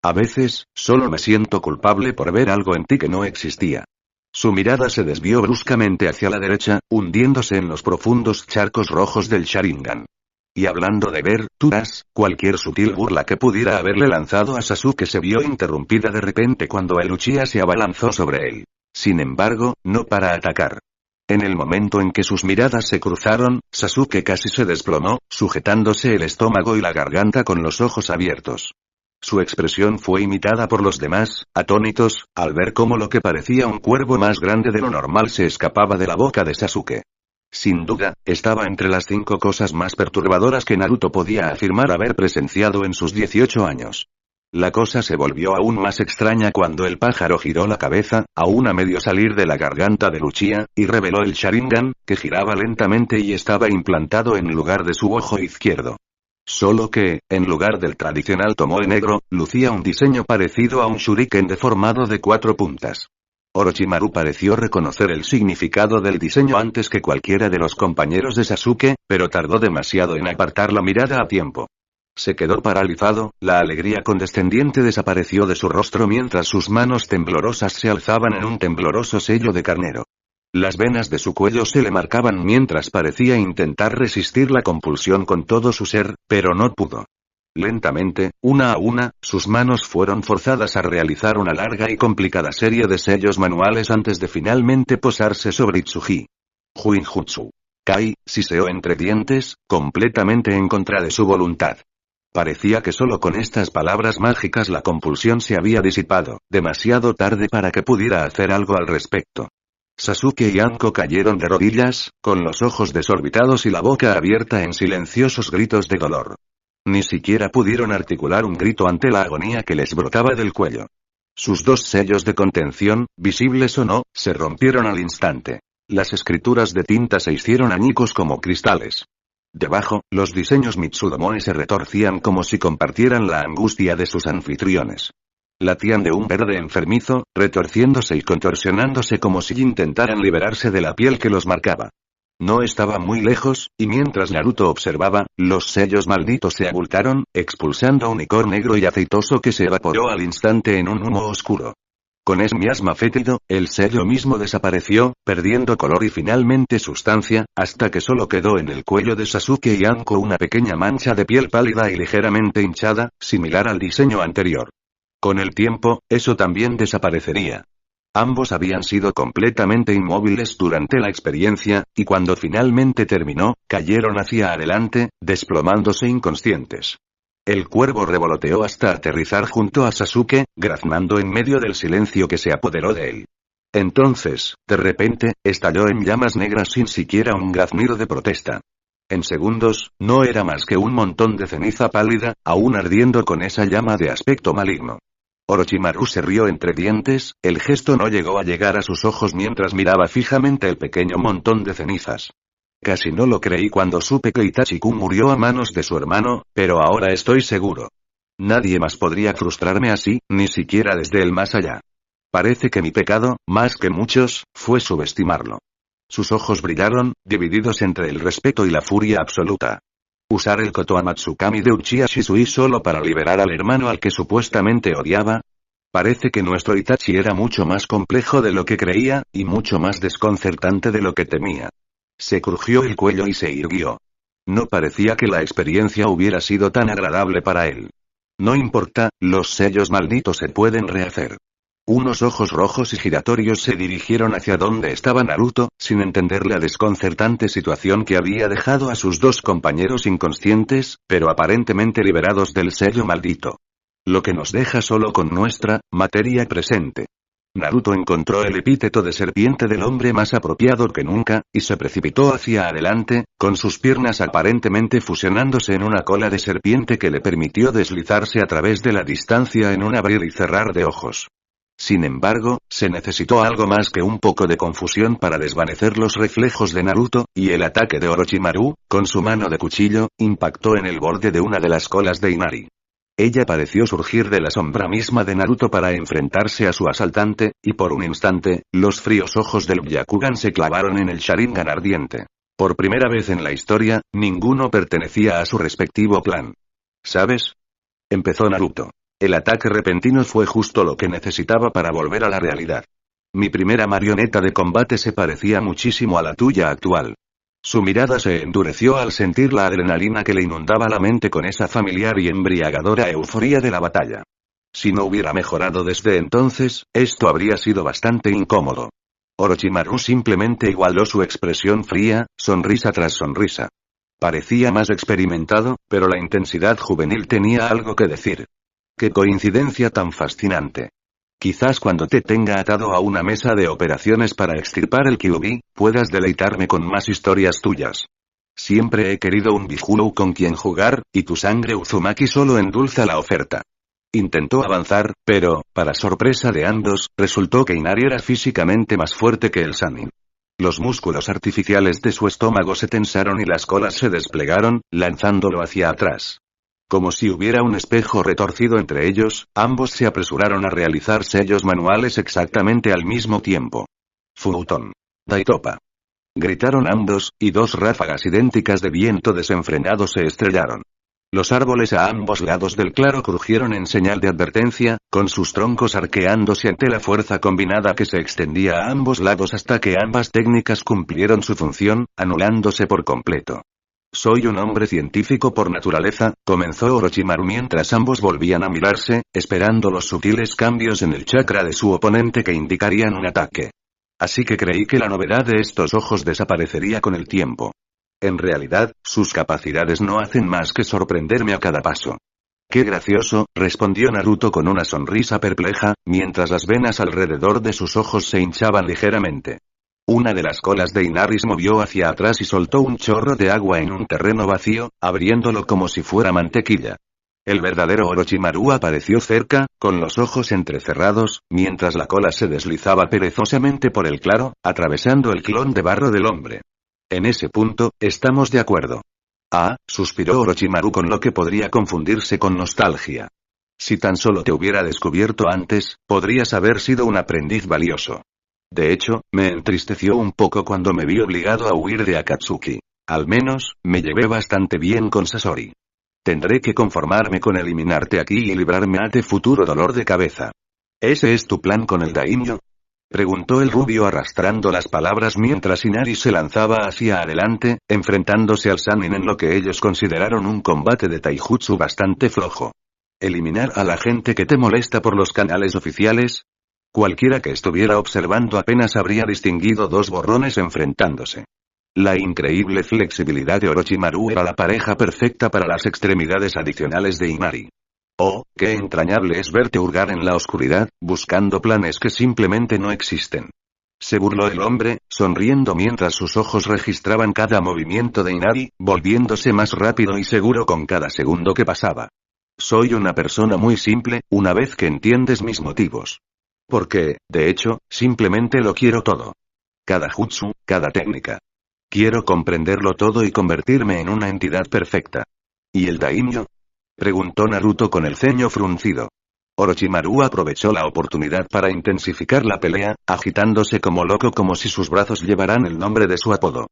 A veces, solo me siento culpable por ver algo en ti que no existía. Su mirada se desvió bruscamente hacia la derecha, hundiéndose en los profundos charcos rojos del Sharingan. Y hablando de ver, cualquier sutil burla que pudiera haberle lanzado a Sasuke se vio interrumpida de repente cuando el Uchiha se abalanzó sobre él. Sin embargo, no para atacar. En el momento en que sus miradas se cruzaron, Sasuke casi se desplomó, sujetándose el estómago y la garganta con los ojos abiertos. Su expresión fue imitada por los demás, atónitos, al ver cómo lo que parecía un cuervo más grande de lo normal se escapaba de la boca de Sasuke. Sin duda, estaba entre las 5 cosas más perturbadoras que Naruto podía afirmar haber presenciado en sus 18 años. La cosa se volvió aún más extraña cuando el pájaro giró la cabeza, aún a medio salir de la garganta de Uchiha, y reveló el Sharingan, que giraba lentamente y estaba implantado en lugar de su ojo izquierdo. Solo que, en lugar del tradicional tomoe negro, lucía un diseño parecido a un shuriken deformado de 4 puntas. Orochimaru pareció reconocer el significado del diseño antes que cualquiera de los compañeros de Sasuke, pero tardó demasiado en apartar la mirada a tiempo. Se quedó paralizado, la alegría condescendiente desapareció de su rostro mientras sus manos temblorosas se alzaban en un tembloroso sello de carnero. Las venas de su cuello se le marcaban mientras parecía intentar resistir la compulsión con todo su ser, pero no pudo. Lentamente, una a una, sus manos fueron forzadas a realizar una larga y complicada serie de sellos manuales antes de finalmente posarse sobre Itsuji. Juinjutsu. Kai, siseó entre dientes, completamente en contra de su voluntad. Parecía que solo con estas palabras mágicas la compulsión se había disipado, demasiado tarde para que pudiera hacer algo al respecto. Sasuke y Anko cayeron de rodillas, con los ojos desorbitados y la boca abierta en silenciosos gritos de dolor. Ni siquiera pudieron articular un grito ante la agonía que les brotaba del cuello. Sus dos sellos de contención, visibles o no, se rompieron al instante. Las escrituras de tinta se hicieron añicos como cristales. Debajo, los diseños Mitsudomoi se retorcían como si compartieran la angustia de sus anfitriones. Latían de un verde enfermizo, retorciéndose y contorsionándose como si intentaran liberarse de la piel que los marcaba. No estaba muy lejos, y mientras Naruto observaba, los sellos malditos se abultaron, expulsando un licor negro y aceitoso que se evaporó al instante en un humo oscuro. Con ese miasma fétido, el sello mismo desapareció, perdiendo color y finalmente sustancia, hasta que solo quedó en el cuello de Sasuke y Anko una pequeña mancha de piel pálida y ligeramente hinchada, similar al diseño anterior. Con el tiempo, eso también desaparecería. Ambos habían sido completamente inmóviles durante la experiencia, y cuando finalmente terminó, cayeron hacia adelante, desplomándose inconscientes. El cuervo revoloteó hasta aterrizar junto a Sasuke, graznando en medio del silencio que se apoderó de él. Entonces, de repente, estalló en llamas negras sin siquiera un graznido de protesta. En segundos, no era más que un montón de ceniza pálida, aún ardiendo con esa llama de aspecto maligno. Orochimaru se rió entre dientes, el gesto no llegó a llegar a sus ojos mientras miraba fijamente el pequeño montón de cenizas. Casi no lo creí cuando supe que Itachi-kun murió a manos de su hermano, pero ahora estoy seguro. Nadie más podría frustrarme así, ni siquiera desde el más allá. Parece que mi pecado, más que muchos, fue subestimarlo. Sus ojos brillaron, divididos entre el respeto y la furia absoluta. ¿Usar el Kotoamatsukami de Uchiha Shisui solo para liberar al hermano al que supuestamente odiaba? Parece que nuestro Itachi era mucho más complejo de lo que creía, y mucho más desconcertante de lo que temía. Se crujió el cuello y se irguió. No parecía que la experiencia hubiera sido tan agradable para él. No importa, los sellos malditos se pueden rehacer. Unos ojos rojos y giratorios se dirigieron hacia donde estaba Naruto, sin entender la desconcertante situación que había dejado a sus dos compañeros inconscientes, pero aparentemente liberados del sello maldito. Lo que nos deja solo con nuestra materia presente. Naruto encontró el epíteto de serpiente del hombre más apropiado que nunca, y se precipitó hacia adelante, con sus piernas aparentemente fusionándose en una cola de serpiente que le permitió deslizarse a través de la distancia en un abrir y cerrar de ojos. Sin embargo, se necesitó algo más que un poco de confusión para desvanecer los reflejos de Naruto, y el ataque de Orochimaru, con su mano de cuchillo, impactó en el borde de una de las colas de Inari. Ella pareció surgir de la sombra misma de Naruto para enfrentarse a su asaltante, y por un instante, los fríos ojos del Byakugan se clavaron en el Sharingan ardiente. Por primera vez en la historia, ninguno pertenecía a su respectivo plan. ¿Sabes? Empezó Naruto. El ataque repentino fue justo lo que necesitaba para volver a la realidad. Mi primera marioneta de combate se parecía muchísimo a la tuya actual. Su mirada se endureció al sentir la adrenalina que le inundaba la mente con esa familiar y embriagadora euforia de la batalla. Si no hubiera mejorado desde entonces, esto habría sido bastante incómodo. Orochimaru simplemente igualó su expresión fría, sonrisa tras sonrisa. Parecía más experimentado, pero la intensidad juvenil tenía algo que decir. ¡Qué coincidencia tan fascinante! Quizás cuando te tenga atado a una mesa de operaciones para extirpar el Kyuubi, puedas deleitarme con más historias tuyas. Siempre he querido un Biju con quien jugar, y tu sangre Uzumaki solo endulza la oferta. Intentó avanzar, pero, para sorpresa de ambos, resultó que Inari era físicamente más fuerte que el Sannin. Los músculos artificiales de su estómago se tensaron y las colas se desplegaron, lanzándolo hacia atrás. Como si hubiera un espejo retorcido entre ellos, ambos se apresuraron a realizar sellos manuales exactamente al mismo tiempo. Futon. Daitopa. Gritaron ambos, y dos ráfagas idénticas de viento desenfrenado se estrellaron. Los árboles a ambos lados del claro crujieron en señal de advertencia, con sus troncos arqueándose ante la fuerza combinada que se extendía a ambos lados hasta que ambas técnicas cumplieron su función, anulándose por completo. Soy un hombre científico por naturaleza, comenzó Orochimaru mientras ambos volvían a mirarse, esperando los sutiles cambios en el chakra de su oponente que indicarían un ataque. Así que creí que la novedad de estos ojos desaparecería con el tiempo. En realidad, sus capacidades no hacen más que sorprenderme a cada paso. ¡Qué gracioso!, respondió Naruto con una sonrisa perpleja, mientras las venas alrededor de sus ojos se hinchaban ligeramente. Una de las colas de Inari se movió hacia atrás y soltó un chorro de agua en un terreno vacío, abriéndolo como si fuera mantequilla. El verdadero Orochimaru apareció cerca, con los ojos entrecerrados, mientras la cola se deslizaba perezosamente por el claro, atravesando el clon de barro del hombre. En ese punto, estamos de acuerdo. Ah, suspiró Orochimaru con lo que podría confundirse con nostalgia. Si tan solo te hubiera descubierto antes, podrías haber sido un aprendiz valioso. De hecho, me entristeció un poco cuando me vi obligado a huir de Akatsuki. Al menos, me llevé bastante bien con Sasori. Tendré que conformarme con eliminarte aquí y librarme de futuro dolor de cabeza. ¿Ese es tu plan con el daimyo?, preguntó el rubio arrastrando las palabras mientras Inari se lanzaba hacia adelante, enfrentándose al Sannin en lo que ellos consideraron un combate de taijutsu bastante flojo. ¿Eliminar a la gente que te molesta por los canales oficiales? Cualquiera que estuviera observando apenas habría distinguido dos borrones enfrentándose. La increíble flexibilidad de Orochimaru era la pareja perfecta para las extremidades adicionales de Inari. Oh, qué entrañable es verte hurgar en la oscuridad, buscando planes que simplemente no existen. Se burló el hombre, sonriendo mientras sus ojos registraban cada movimiento de Inari, volviéndose más rápido y seguro con cada segundo que pasaba. Soy una persona muy simple, una vez que entiendes mis motivos. Porque, de hecho, simplemente lo quiero todo. Cada jutsu, cada técnica. Quiero comprenderlo todo y convertirme en una entidad perfecta. ¿Y el daimyo?, preguntó Naruto con el ceño fruncido. Orochimaru aprovechó la oportunidad para intensificar la pelea, agitándose como loco como si sus brazos llevaran el nombre de su apodo.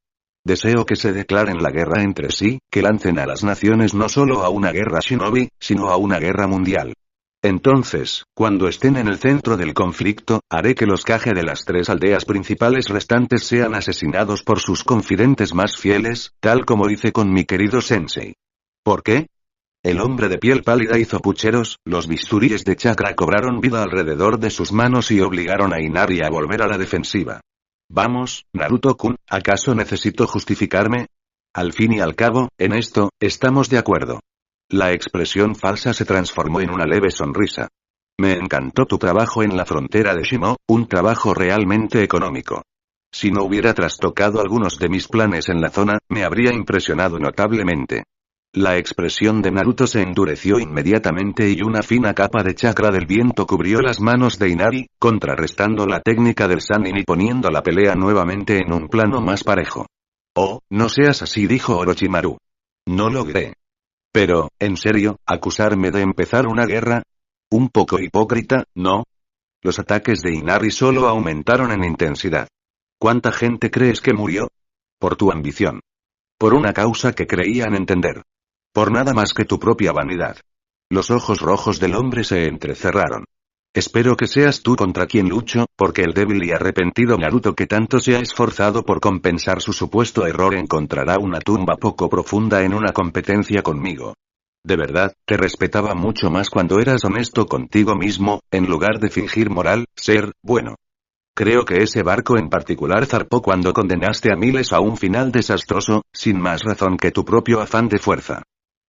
Deseo que se declaren la guerra entre sí, que lancen a las naciones no solo a una guerra shinobi, sino a una guerra mundial. Entonces, cuando estén en el centro del conflicto, haré que los Kage de las 3 aldeas principales restantes sean asesinados por sus confidentes más fieles, tal como hice con mi querido sensei. ¿Por qué? El hombre de piel pálida hizo pucheros, los bisturíes de chakra cobraron vida alrededor de sus manos y obligaron a Inari a volver a la defensiva. Vamos, Naruto-kun, ¿acaso necesito justificarme? Al fin y al cabo, en esto, estamos de acuerdo. La expresión falsa se transformó en una leve sonrisa. Me encantó tu trabajo en la frontera de Shimo, un trabajo realmente económico. Si no hubiera trastocado algunos de mis planes en la zona, me habría impresionado notablemente. La expresión de Naruto se endureció inmediatamente y una fina capa de chakra del viento cubrió las manos de Inari, contrarrestando la técnica del Sannin y poniendo la pelea nuevamente en un plano más parejo. Oh, no seas así, dijo Orochimaru. No logré. Pero, ¿en serio, acusarme de empezar una guerra? Un poco hipócrita, ¿no? Los ataques de Inari solo aumentaron en intensidad. ¿Cuánta gente crees que murió? Por tu ambición. Por una causa que creían entender. Por nada más que tu propia vanidad. Los ojos rojos del hombre se entrecerraron. Espero que seas tú contra quien lucho, porque el débil y arrepentido Naruto que tanto se ha esforzado por compensar su supuesto error encontrará una tumba poco profunda en una competencia conmigo. De verdad, te respetaba mucho más cuando eras honesto contigo mismo, en lugar de fingir moral, ser bueno. Creo que ese barco en particular zarpó cuando condenaste a miles a un final desastroso, sin más razón que tu propio afán de fuerza.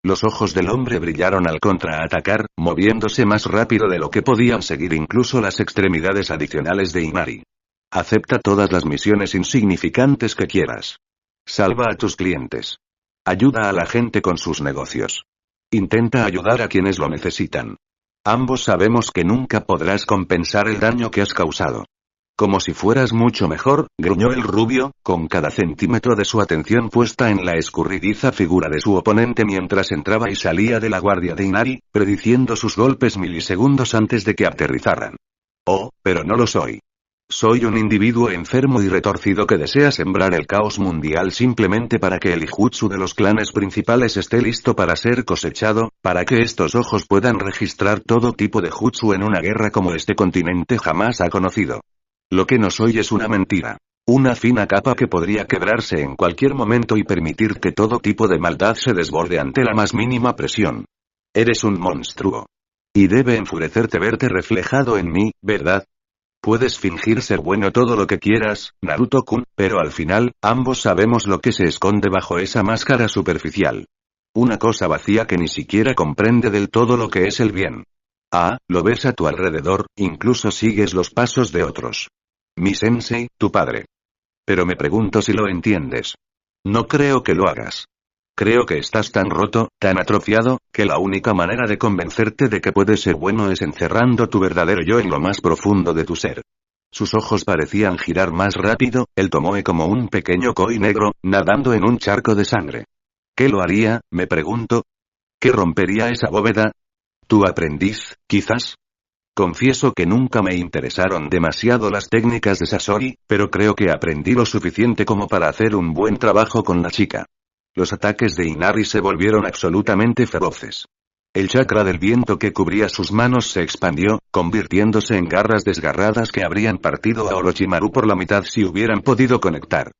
Los ojos del hombre brillaron al contraatacar, moviéndose más rápido de lo que podían seguir incluso las extremidades adicionales de Inari. Acepta todas las misiones insignificantes que quieras. Salva a tus clientes. Ayuda a la gente con sus negocios. Intenta ayudar a quienes lo necesitan. Ambos sabemos que nunca podrás compensar el daño que has causado. Como si fueras mucho mejor, gruñó el rubio, con cada centímetro de su atención puesta en la escurridiza figura de su oponente mientras entraba y salía de la guardia de Inari, prediciendo sus golpes milisegundos antes de que aterrizaran. Oh, pero no lo soy. Soy un individuo enfermo y retorcido que desea sembrar el caos mundial simplemente para que el Ijutsu de los clanes principales esté listo para ser cosechado, para que estos ojos puedan registrar todo tipo de jutsu en una guerra como este continente jamás ha conocido. Lo que no soy es una mentira. Una fina capa que podría quebrarse en cualquier momento y permitir que todo tipo de maldad se desborde ante la más mínima presión. Eres un monstruo. Y debe enfurecerte verte reflejado en mí, ¿verdad? Puedes fingir ser bueno todo lo que quieras, Naruto-kun, pero al final, ambos sabemos lo que se esconde bajo esa máscara superficial. Una cosa vacía que ni siquiera comprende del todo lo que es el bien. Ah, lo ves a tu alrededor, incluso sigues los pasos de otros. Mi sensei, tu padre. Pero me pregunto si lo entiendes. No creo que lo hagas. Creo que estás tan roto, tan atrofiado, que la única manera de convencerte de que puedes ser bueno es encerrando tu verdadero yo en lo más profundo de tu ser. Sus ojos parecían girar más rápido, el Tomoe como un pequeño koi negro, nadando en un charco de sangre. ¿Qué lo haría, me pregunto? ¿Qué rompería esa bóveda? ¿Tu aprendiz, quizás? Confieso que nunca me interesaron demasiado las técnicas de Sasori, pero creo que aprendí lo suficiente como para hacer un buen trabajo con la chica. Los ataques de Inari se volvieron absolutamente feroces. El chakra del viento que cubría sus manos se expandió, convirtiéndose en garras desgarradas que habrían partido a Orochimaru por la mitad si hubieran podido conectar.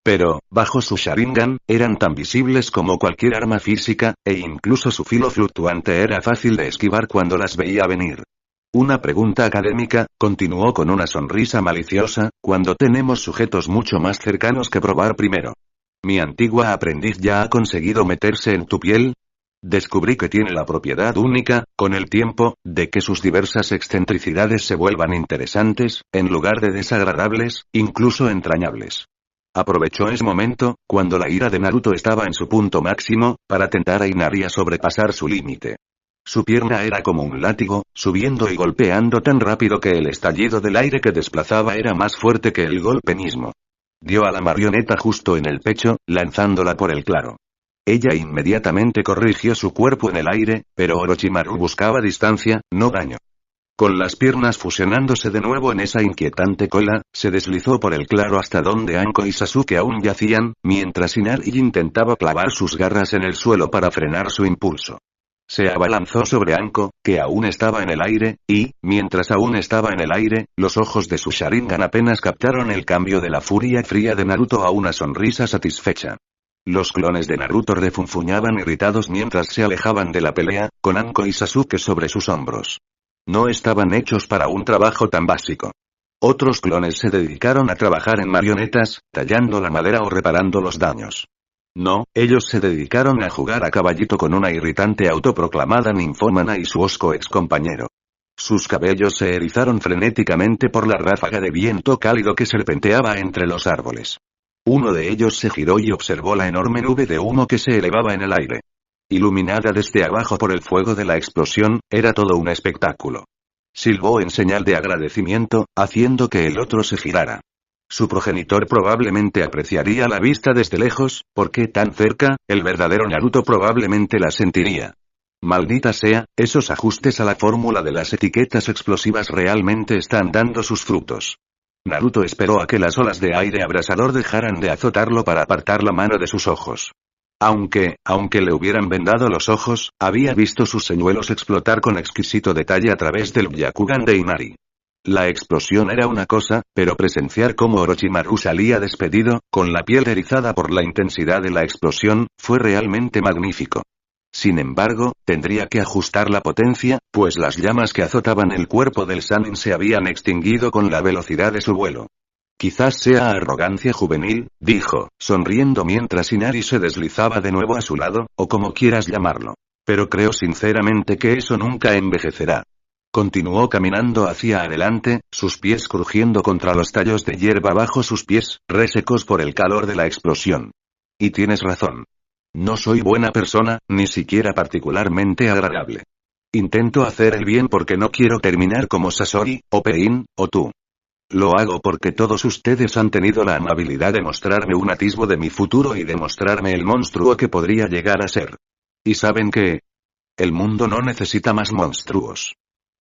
Pero, bajo su Sharingan, eran tan visibles como cualquier arma física, e incluso su filo fluctuante era fácil de esquivar cuando las veía venir. Una pregunta académica, continuó con una sonrisa maliciosa, cuando tenemos sujetos mucho más cercanos que probar primero. ¿Mi antigua aprendiz ya ha conseguido meterse en tu piel? Descubrí que tiene la propiedad única, con el tiempo, de que sus diversas excentricidades se vuelvan interesantes, en lugar de desagradables, incluso entrañables. Aprovechó ese momento, cuando la ira de Naruto estaba en su punto máximo, para tentar a Inari a sobrepasar su límite. Su pierna era como un látigo, subiendo y golpeando tan rápido que el estallido del aire que desplazaba era más fuerte que el golpe mismo. Dio a la marioneta justo en el pecho, lanzándola por el claro. Ella inmediatamente corrigió su cuerpo en el aire, pero Orochimaru buscaba distancia, no daño. Con las piernas fusionándose de nuevo en esa inquietante cola, se deslizó por el claro hasta donde Anko y Sasuke aún yacían, mientras Inari intentaba clavar sus garras en el suelo para frenar su impulso. Se abalanzó sobre Anko, que aún estaba en el aire, y, mientras aún estaba en el aire, los ojos de su Sharingan apenas captaron el cambio de la furia fría de Naruto a una sonrisa satisfecha. Los clones de Naruto refunfuñaban irritados mientras se alejaban de la pelea, con Anko y Sasuke sobre sus hombros. No estaban hechos para un trabajo tan básico. Otros clones se dedicaron a trabajar en marionetas, tallando la madera o reparando los daños. No, ellos se dedicaron a jugar a caballito con una irritante autoproclamada ninfómana y su hosco excompañero. Sus cabellos se erizaron frenéticamente por la ráfaga de viento cálido que serpenteaba entre los árboles. Uno de ellos se giró y observó la enorme nube de humo que se elevaba en el aire. Iluminada desde abajo por el fuego de la explosión, era todo un espectáculo. Silbó en señal de agradecimiento, haciendo que el otro se girara. Su progenitor probablemente apreciaría la vista desde lejos, porque tan cerca, el verdadero Naruto probablemente la sentiría. Maldita sea, esos ajustes a la fórmula de las etiquetas explosivas realmente están dando sus frutos. Naruto esperó a que las olas de aire abrasador dejaran de azotarlo para apartar la mano de sus ojos. Aunque le hubieran vendado los ojos, había visto sus señuelos explotar con exquisito detalle a través del Byakugan de Inari. La explosión era una cosa, pero presenciar cómo Orochimaru salía despedido, con la piel erizada por la intensidad de la explosión, fue realmente magnífico. Sin embargo, tendría que ajustar la potencia, pues las llamas que azotaban el cuerpo del Sannin se habían extinguido con la velocidad de su vuelo. Quizás sea arrogancia juvenil, dijo, sonriendo mientras Inari se deslizaba de nuevo a su lado, o como quieras llamarlo. Pero creo sinceramente que eso nunca envejecerá. Continuó caminando hacia adelante, sus pies crujiendo contra los tallos de hierba bajo sus pies, resecos por el calor de la explosión. Y tienes razón. No soy buena persona, ni siquiera particularmente agradable. Intento hacer el bien porque no quiero terminar como Sasori, o Pain, o tú. Lo hago porque todos ustedes han tenido la amabilidad de mostrarme un atisbo de mi futuro y de mostrarme el monstruo que podría llegar a ser. ¿Y saben qué? El mundo no necesita más monstruos.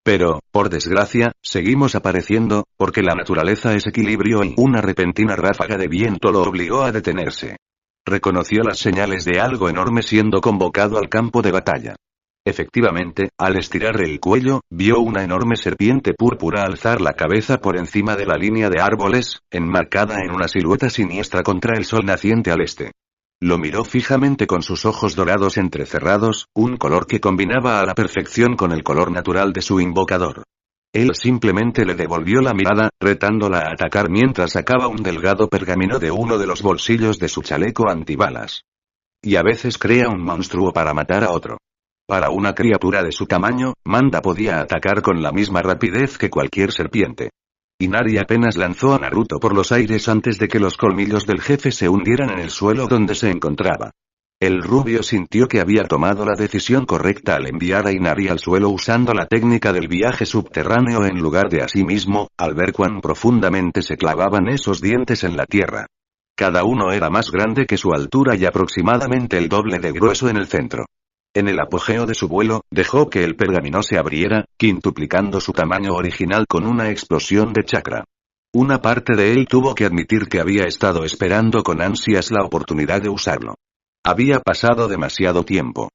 Pero, por desgracia, seguimos apareciendo, porque la naturaleza es equilibrio y una repentina ráfaga de viento lo obligó a detenerse. Reconoció las señales de algo enorme siendo convocado al campo de batalla. Efectivamente, al estirar el cuello, vio una enorme serpiente púrpura alzar la cabeza por encima de la línea de árboles, enmarcada en una silueta siniestra contra el sol naciente al este. Lo miró fijamente con sus ojos dorados entrecerrados, un color que combinaba a la perfección con el color natural de su invocador. Él simplemente le devolvió la mirada, retándola a atacar mientras sacaba un delgado pergamino de uno de los bolsillos de su chaleco antibalas. Y a veces crea un monstruo para matar a otro. Para una criatura de su tamaño, Manda podía atacar con la misma rapidez que cualquier serpiente. Inari apenas lanzó a Naruto por los aires antes de que los colmillos del jefe se hundieran en el suelo donde se encontraba. El rubio sintió que había tomado la decisión correcta al enviar a Inari al suelo usando la técnica del viaje subterráneo en lugar de a sí mismo, al ver cuán profundamente se clavaban esos dientes en la tierra. Cada uno era más grande que su altura y aproximadamente el doble de grueso en el centro. En el apogeo de su vuelo, dejó que el pergamino se abriera, quintuplicando su tamaño original con una explosión de chakra. Una parte de él tuvo que admitir que había estado esperando con ansias la oportunidad de usarlo. Había pasado demasiado tiempo.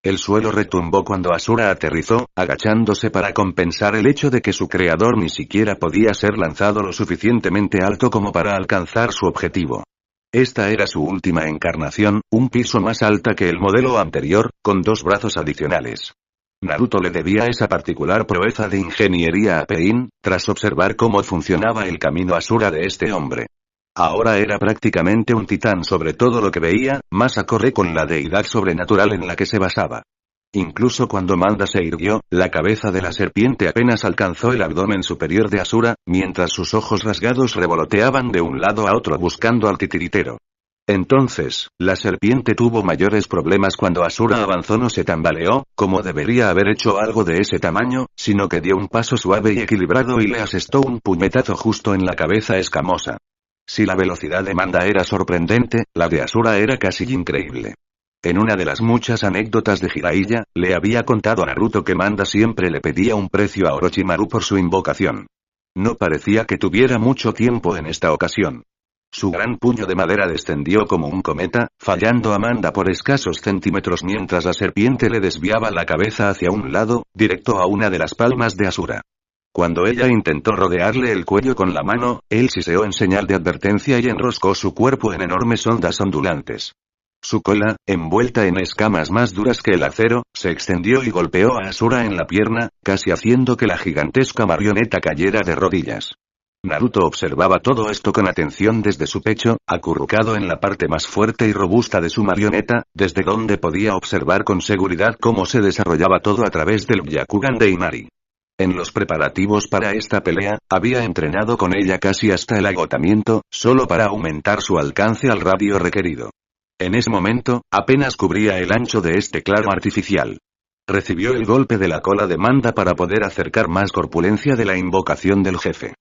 El suelo retumbó cuando Asura aterrizó, agachándose para compensar el hecho de que su creador ni siquiera podía ser lanzado lo suficientemente alto como para alcanzar su objetivo. Esta era su última encarnación, un piso más alta que el modelo anterior, con 2 brazos adicionales. Naruto le debía esa particular proeza de ingeniería a Pain, tras observar cómo funcionaba el camino Asura de este hombre. Ahora era prácticamente un titán sobre todo lo que veía, más acorde con la deidad sobrenatural en la que se basaba. Incluso cuando Manda se irguió, la cabeza de la serpiente apenas alcanzó el abdomen superior de Asura, mientras sus ojos rasgados revoloteaban de un lado a otro buscando al titiritero. Entonces, la serpiente tuvo mayores problemas cuando Asura avanzó. No se tambaleó, como debería haber hecho algo de ese tamaño, sino que dio un paso suave y equilibrado y le asestó un puñetazo justo en la cabeza escamosa. Si la velocidad de Manda era sorprendente, la de Asura era casi increíble. En una de las muchas anécdotas de Jiraiya, le había contado a Naruto que Manda siempre le pedía un precio a Orochimaru por su invocación. No parecía que tuviera mucho tiempo en esta ocasión. Su gran puño de madera descendió como un cometa, fallando a Manda por escasos centímetros mientras la serpiente le desviaba la cabeza hacia un lado, directo a una de las palmas de Asura. Cuando ella intentó rodearle el cuello con la mano, él siseó en señal de advertencia y enroscó su cuerpo en enormes ondas ondulantes. Su cola, envuelta en escamas más duras que el acero, se extendió y golpeó a Asura en la pierna, casi haciendo que la gigantesca marioneta cayera de rodillas. Naruto observaba todo esto con atención desde su pecho, acurrucado en la parte más fuerte y robusta de su marioneta, desde donde podía observar con seguridad cómo se desarrollaba todo a través del Byakugan de Inari. En los preparativos para esta pelea, había entrenado con ella casi hasta el agotamiento, solo para aumentar su alcance al radio requerido. En ese momento, apenas cubría el ancho de este claro artificial. Recibió el golpe de la cola de Manda para poder acercar más corpulencia de la invocación del jefe.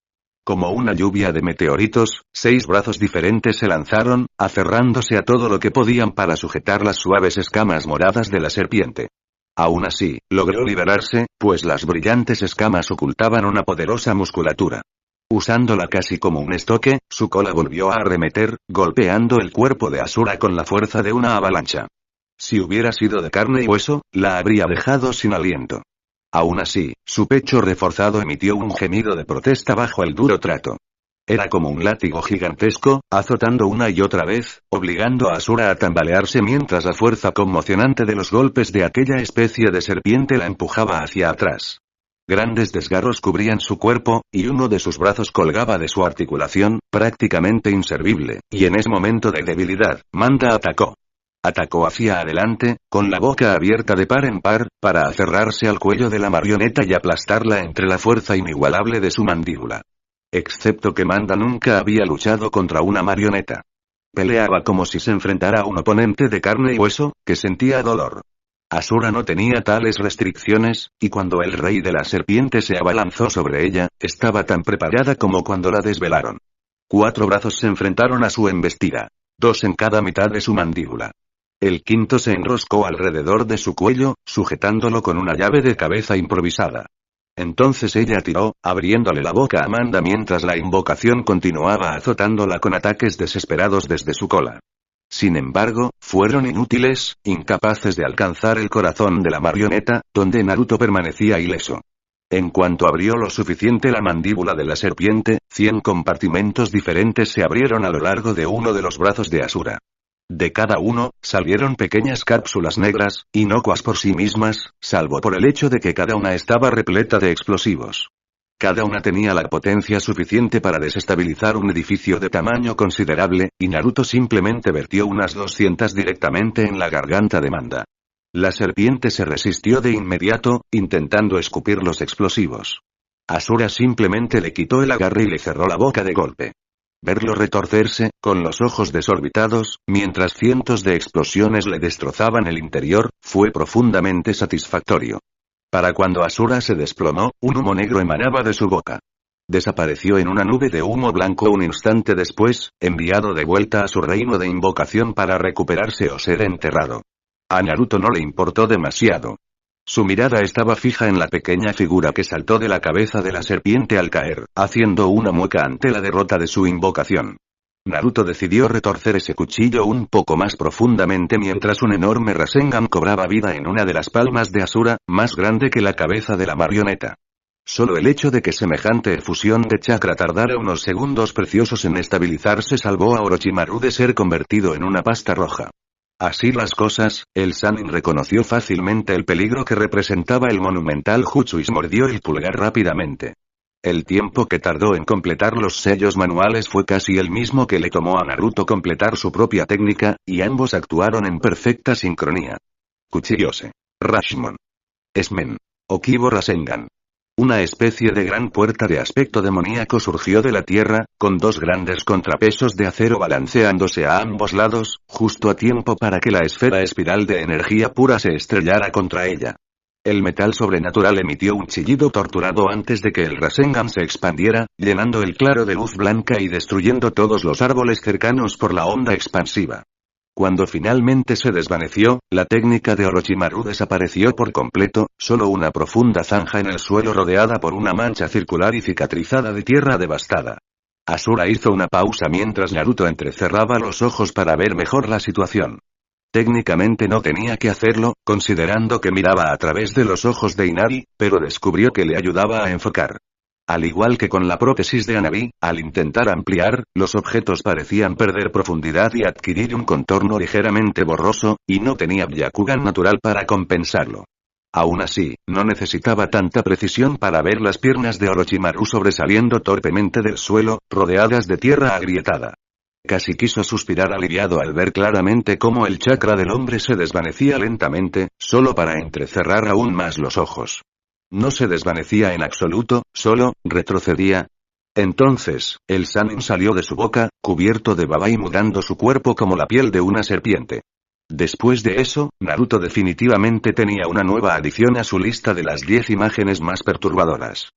Como una lluvia de meteoritos, 6 brazos diferentes se lanzaron, aferrándose a todo lo que podían para sujetar las suaves escamas moradas de la serpiente. Aún así, logró liberarse, pues las brillantes escamas ocultaban una poderosa musculatura. Usándola casi como un estoque, su cola volvió a arremeter, golpeando el cuerpo de Asura con la fuerza de una avalancha. Si hubiera sido de carne y hueso, la habría dejado sin aliento. Aún así, su pecho reforzado emitió un gemido de protesta bajo el duro trato. Era como un látigo gigantesco, azotando una y otra vez, obligando a Asura a tambalearse mientras la fuerza conmocionante de los golpes de aquella especie de serpiente la empujaba hacia atrás. Grandes desgarros cubrían su cuerpo, y uno de sus brazos colgaba de su articulación, prácticamente inservible, y en ese momento de debilidad, Manda atacó. Atacó hacia adelante, con la boca abierta de par en par, para aferrarse al cuello de la marioneta y aplastarla entre la fuerza inigualable de su mandíbula. Excepto que Manda nunca había luchado contra una marioneta. Peleaba como si se enfrentara a un oponente de carne y hueso, que sentía dolor. Asura no tenía tales restricciones, y cuando el rey de la serpiente se abalanzó sobre ella, estaba tan preparada como cuando la desvelaron. 4 brazos se enfrentaron a su embestida. 2 en cada mitad de su mandíbula. El quinto se enroscó alrededor de su cuello, sujetándolo con una llave de cabeza improvisada. Entonces ella tiró, abriéndole la boca a Manda mientras la invocación continuaba azotándola con ataques desesperados desde su cola. Sin embargo, fueron inútiles, incapaces de alcanzar el corazón de la marioneta, donde Naruto permanecía ileso. En cuanto abrió lo suficiente la mandíbula de la serpiente, 100 compartimentos diferentes se abrieron a lo largo de uno de los brazos de Asura. De cada uno, salieron pequeñas cápsulas negras, inocuas por sí mismas, salvo por el hecho de que cada una estaba repleta de explosivos. Cada una tenía la potencia suficiente para desestabilizar un edificio de tamaño considerable, y Naruto simplemente vertió unas 200 directamente en la garganta de Manda. La serpiente se resistió de inmediato, intentando escupir los explosivos. Asura simplemente le quitó el agarre y le cerró la boca de golpe. Verlo retorcerse, con los ojos desorbitados, mientras cientos de explosiones le destrozaban el interior, fue profundamente satisfactorio. Para cuando Asura se desplomó, un humo negro emanaba de su boca. Desapareció en una nube de humo blanco un instante después, enviado de vuelta a su reino de invocación para recuperarse o ser enterrado. A Naruto no le importó demasiado. Su mirada estaba fija en la pequeña figura que saltó de la cabeza de la serpiente al caer, haciendo una mueca ante la derrota de su invocación. Naruto decidió retorcer ese cuchillo un poco más profundamente mientras un enorme Rasengan cobraba vida en una de las palmas de Asura, más grande que la cabeza de la marioneta. Solo el hecho de que semejante efusión de chakra tardara unos segundos preciosos en estabilizarse salvó a Orochimaru de ser convertido en una pasta roja. Así las cosas, el Sannin reconoció fácilmente el peligro que representaba el monumental jutsu y mordió el pulgar rápidamente. El tiempo que tardó en completar los sellos manuales fue casi el mismo que le tomó a Naruto completar su propia técnica, y ambos actuaron en perfecta sincronía. Kuchiyose. Rashomon. Esmen. Okibo Rasengan. Una especie de gran puerta de aspecto demoníaco surgió de la tierra, con dos grandes contrapesos de acero balanceándose a ambos lados, justo a tiempo para que la esfera espiral de energía pura se estrellara contra ella. El metal sobrenatural emitió un chillido torturado antes de que el Rasengan se expandiera, llenando el claro de luz blanca y destruyendo todos los árboles cercanos por la onda expansiva. Cuando finalmente se desvaneció, la técnica de Orochimaru desapareció por completo, solo una profunda zanja en el suelo rodeada por una mancha circular y cicatrizada de tierra devastada. Asura hizo una pausa mientras Naruto entrecerraba los ojos para ver mejor la situación. Técnicamente no tenía que hacerlo, considerando que miraba a través de los ojos de Inari, pero descubrió que le ayudaba a enfocar. Al igual que con la prótesis de Hanabi, al intentar ampliar, los objetos parecían perder profundidad y adquirir un contorno ligeramente borroso, y no tenía Byakugan natural para compensarlo. Aún así, no necesitaba tanta precisión para ver las piernas de Orochimaru sobresaliendo torpemente del suelo, rodeadas de tierra agrietada. Casi quiso suspirar aliviado al ver claramente cómo el chakra del hombre se desvanecía lentamente, solo para entrecerrar aún más los ojos. No se desvanecía en absoluto, solo retrocedía. Entonces, el Sannin salió de su boca, cubierto de baba y mudando su cuerpo como la piel de una serpiente. Después de eso, Naruto definitivamente tenía una nueva adición a su lista de las 10 imágenes más perturbadoras.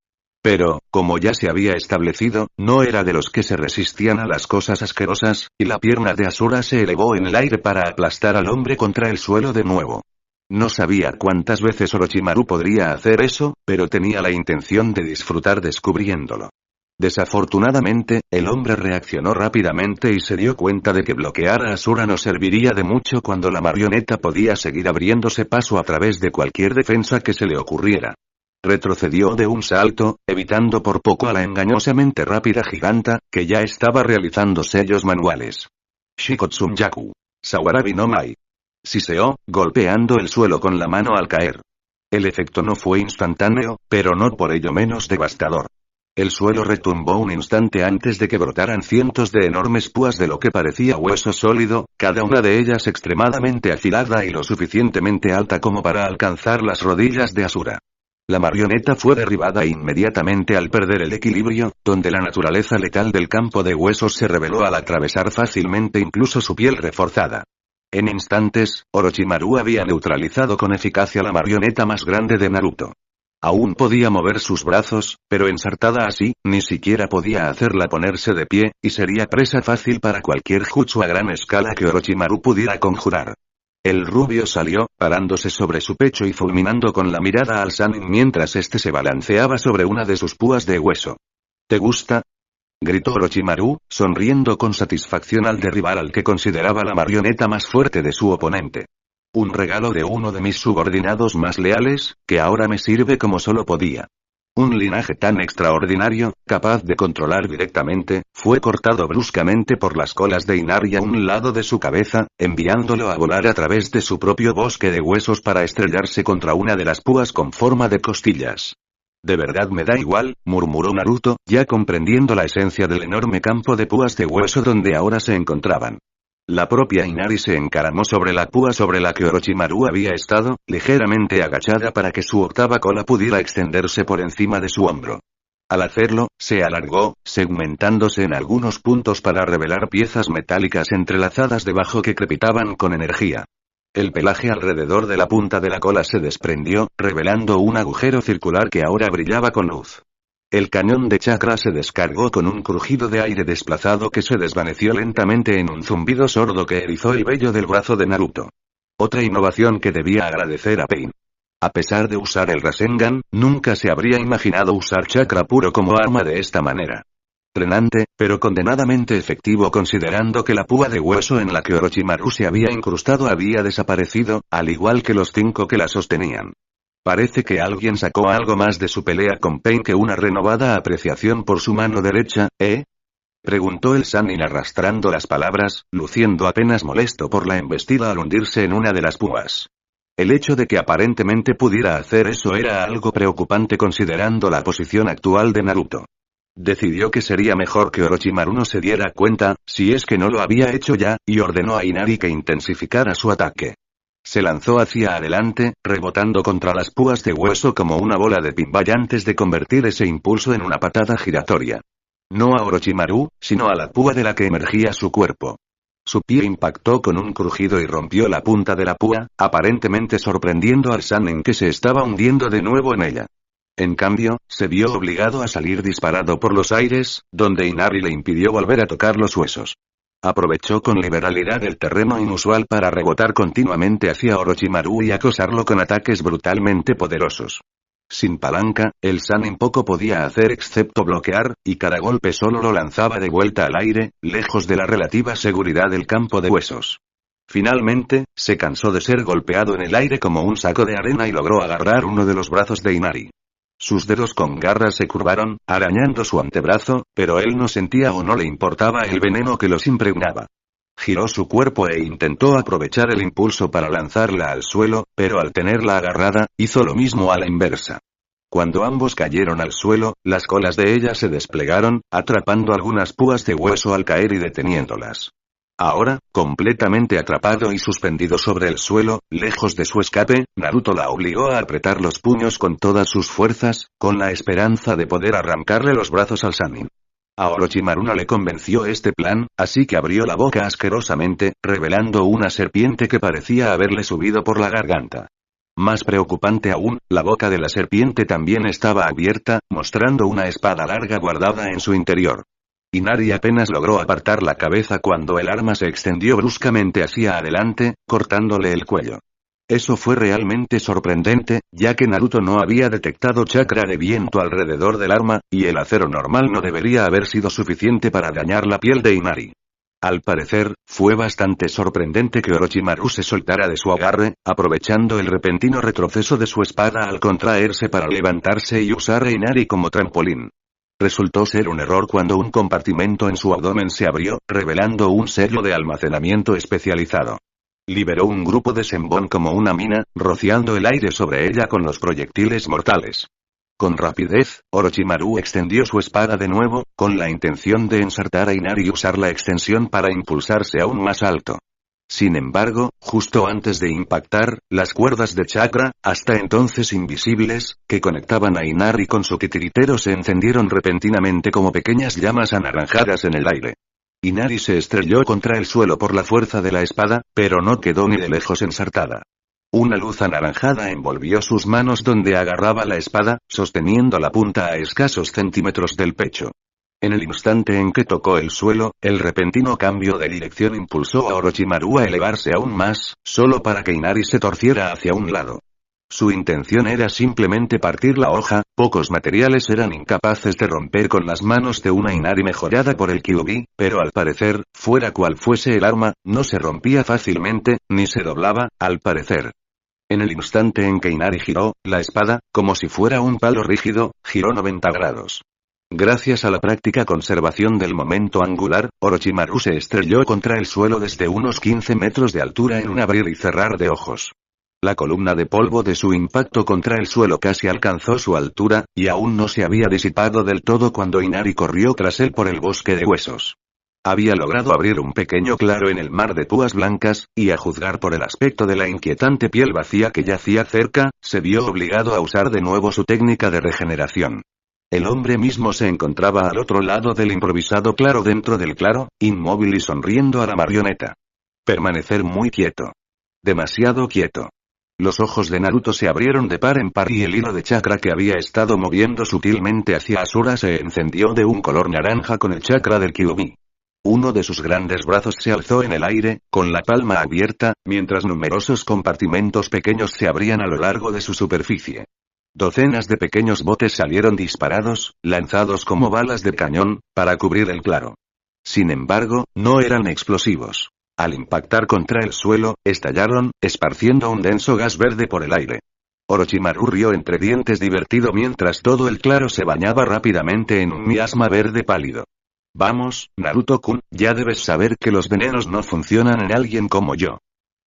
Pero, como ya se había establecido, no era de los que se resistían a las cosas asquerosas, y la pierna de Asura se elevó en el aire para aplastar al hombre contra el suelo de nuevo. No sabía cuántas veces Orochimaru podría hacer eso, pero tenía la intención de disfrutar descubriéndolo. Desafortunadamente, el hombre reaccionó rápidamente y se dio cuenta de que bloquear a Asura no serviría de mucho cuando la marioneta podía seguir abriéndose paso a través de cualquier defensa que se le ocurriera. Retrocedió de un salto, evitando por poco a la engañosamente rápida giganta, que ya estaba realizando sellos manuales. Shikotsumyaku. Sawarabi no Mai. Siseó, golpeando el suelo con la mano al caer. El efecto no fue instantáneo, pero no por ello menos devastador. El suelo retumbó un instante antes de que brotaran cientos de enormes púas de lo que parecía hueso sólido, cada una de ellas extremadamente afilada y lo suficientemente alta como para alcanzar las rodillas de Asura. La marioneta fue derribada inmediatamente al perder el equilibrio, donde la naturaleza letal del campo de huesos se reveló al atravesar fácilmente incluso su piel reforzada. En instantes, Orochimaru había neutralizado con eficacia la marioneta más grande de Naruto. Aún podía mover sus brazos, pero ensartada así, ni siquiera podía hacerla ponerse de pie, y sería presa fácil para cualquier jutsu a gran escala que Orochimaru pudiera conjurar. El rubio salió, parándose sobre su pecho y fulminando con la mirada al Sannin mientras este se balanceaba sobre una de sus púas de hueso. ¿Te gusta? Gritó Orochimaru, sonriendo con satisfacción al derribar al que consideraba la marioneta más fuerte de su oponente. Un regalo de uno de mis subordinados más leales, que ahora me sirve como solo podía. Un linaje tan extraordinario, capaz de controlar directamente, fue cortado bruscamente por las colas de Inari a un lado de su cabeza, enviándolo a volar a través de su propio bosque de huesos para estrellarse contra una de las púas con forma de costillas. De verdad me da igual, murmuró Naruto, ya comprendiendo la esencia del enorme campo de púas de hueso donde ahora se encontraban. La propia Inari se encaramó sobre la púa sobre la que Orochimaru había estado, ligeramente agachada para que su octava cola pudiera extenderse por encima de su hombro. Al hacerlo, se alargó, segmentándose en algunos puntos para revelar piezas metálicas entrelazadas debajo que crepitaban con energía. El pelaje alrededor de la punta de la cola se desprendió, revelando un agujero circular que ahora brillaba con luz. El cañón de chakra se descargó con un crujido de aire desplazado que se desvaneció lentamente en un zumbido sordo que erizó el vello del brazo de Naruto. Otra innovación que debía agradecer a Pain. A pesar de usar el Rasengan, nunca se habría imaginado usar chakra puro como arma de esta manera. Frenante, pero condenadamente efectivo considerando que la púa de hueso en la que Orochimaru se había incrustado había desaparecido, al igual que los 5 que la sostenían. Parece que alguien sacó algo más de su pelea con Pain que una renovada apreciación por su mano derecha, ¿eh? Preguntó el Sannin arrastrando las palabras, luciendo apenas molesto por la embestida al hundirse en una de las púas. El hecho de que aparentemente pudiera hacer eso era algo preocupante considerando la posición actual de Naruto. Decidió que sería mejor que Orochimaru no se diera cuenta, si es que no lo había hecho ya, y ordenó a Inari que intensificara su ataque. Se lanzó hacia adelante, rebotando contra las púas de hueso como una bola de pinball antes de convertir ese impulso en una patada giratoria. No a Orochimaru, sino a la púa de la que emergía su cuerpo. Su pie impactó con un crujido y rompió la punta de la púa, aparentemente sorprendiendo al Sannin que se estaba hundiendo de nuevo en ella. En cambio, se vio obligado a salir disparado por los aires, donde Inari le impidió volver a tocar los huesos. Aprovechó con liberalidad el terreno inusual para rebotar continuamente hacia Orochimaru y acosarlo con ataques brutalmente poderosos. Sin palanca, el Sannin poco podía hacer excepto bloquear, y cada golpe solo lo lanzaba de vuelta al aire, lejos de la relativa seguridad del campo de huesos. Finalmente, se cansó de ser golpeado en el aire como un saco de arena y logró agarrar uno de los brazos de Inari. Sus dedos con garras se curvaron, arañando su antebrazo, pero él no sentía o no le importaba el veneno que los impregnaba. Giró su cuerpo e intentó aprovechar el impulso para lanzarla al suelo, pero al tenerla agarrada, hizo lo mismo a la inversa. Cuando ambos cayeron al suelo, las colas de ella se desplegaron, atrapando algunas púas de hueso al caer y deteniéndolas. Ahora, completamente atrapado y suspendido sobre el suelo, lejos de su escape, Naruto la obligó a apretar los puños con todas sus fuerzas, con la esperanza de poder arrancarle los brazos al Sannin. A Orochimaru no le convenció este plan, así que abrió la boca asquerosamente, revelando una serpiente que parecía haberle subido por la garganta. Más preocupante aún, la boca de la serpiente también estaba abierta, mostrando una espada larga guardada en su interior. Inari apenas logró apartar la cabeza cuando el arma se extendió bruscamente hacia adelante, cortándole el cuello. Eso fue realmente sorprendente, ya que Naruto no había detectado chakra de viento alrededor del arma, y el acero normal no debería haber sido suficiente para dañar la piel de Inari. Al parecer, fue bastante sorprendente que Orochimaru se soltara de su agarre, aprovechando el repentino retroceso de su espada al contraerse para levantarse y usar a Inari como trampolín. Resultó ser un error cuando un compartimento en su abdomen se abrió, revelando un sello de almacenamiento especializado. Liberó un grupo de Senbon como una mina, rociando el aire sobre ella con los proyectiles mortales. Con rapidez, Orochimaru extendió su espada de nuevo, con la intención de ensartar a Inari y usar la extensión para impulsarse aún más alto. Sin embargo, justo antes de impactar, las cuerdas de chakra, hasta entonces invisibles, que conectaban a Inari con su titiritero se encendieron repentinamente como pequeñas llamas anaranjadas en el aire. Inari se estrelló contra el suelo por la fuerza de la espada, pero no quedó ni de lejos ensartada. Una luz anaranjada envolvió sus manos donde agarraba la espada, sosteniendo la punta a escasos centímetros del pecho. En el instante en que tocó el suelo, el repentino cambio de dirección impulsó a Orochimaru a elevarse aún más, solo para que Inari se torciera hacia un lado. Su intención era simplemente partir la hoja, pocos materiales eran incapaces de romper con las manos de una Inari mejorada por el Kyuubi, pero al parecer, fuera cual fuese el arma, no se rompía fácilmente, ni se doblaba, al parecer. En el instante en que Inari giró, la espada, como si fuera un palo rígido, giró 90 grados. Gracias a la práctica conservación del momento angular, Orochimaru se estrelló contra el suelo desde unos 15 metros de altura en un abrir y cerrar de ojos. La columna de polvo de su impacto contra el suelo casi alcanzó su altura, y aún no se había disipado del todo cuando Inari corrió tras él por el bosque de huesos. Había logrado abrir un pequeño claro en el mar de púas blancas, y a juzgar por el aspecto de la inquietante piel vacía que yacía cerca, se vio obligado a usar de nuevo su técnica de regeneración. El hombre mismo se encontraba al otro lado del improvisado claro dentro del claro, inmóvil y sonriendo a la marioneta. Permanecer muy quieto. Demasiado quieto. Los ojos de Naruto se abrieron de par en par y el hilo de chakra que había estado moviendo sutilmente hacia Asura se encendió de un color naranja con el chakra del Kyuubi. Uno de sus grandes brazos se alzó en el aire, con la palma abierta, mientras numerosos compartimentos pequeños se abrían a lo largo de su superficie. Docenas de pequeños botes salieron disparados, lanzados como balas de cañón, para cubrir el claro. Sin embargo, no eran explosivos. Al impactar contra el suelo, estallaron, esparciendo un denso gas verde por el aire. Orochimaru rió entre dientes divertido mientras todo el claro se bañaba rápidamente en un miasma verde pálido. Vamos, Naruto-kun, ya debes saber que los venenos no funcionan en alguien como yo.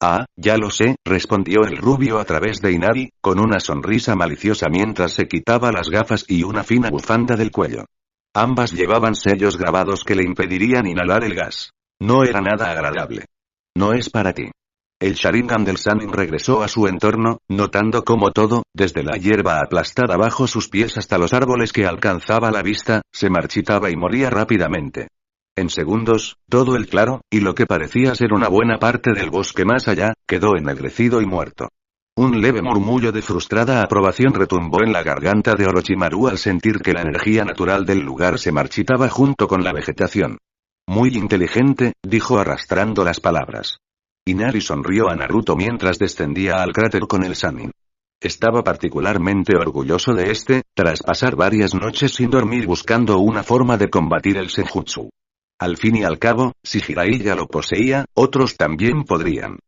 Ah, ya lo sé, respondió el rubio a través de Inari, con una sonrisa maliciosa mientras se quitaba las gafas y una fina bufanda del cuello. Ambas llevaban sellos grabados que le impedirían inhalar el gas. No era nada agradable. No es para ti. El Sharingan del Sannin regresó a su entorno, notando cómo todo, desde la hierba aplastada bajo sus pies hasta los árboles que alcanzaba la vista, se marchitaba y moría rápidamente. En segundos, todo el claro, y lo que parecía ser una buena parte del bosque más allá, quedó ennegrecido y muerto. Un leve murmullo de frustrada aprobación retumbó en la garganta de Orochimaru al sentir que la energía natural del lugar se marchitaba junto con la vegetación. Muy inteligente, dijo arrastrando las palabras. Inari sonrió a Naruto mientras descendía al cráter con el Sannin. Estaba particularmente orgulloso de este, tras pasar varias noches sin dormir buscando una forma de combatir el Senjutsu. Al fin y al cabo, si Jiraiya lo poseía, otros también podrían.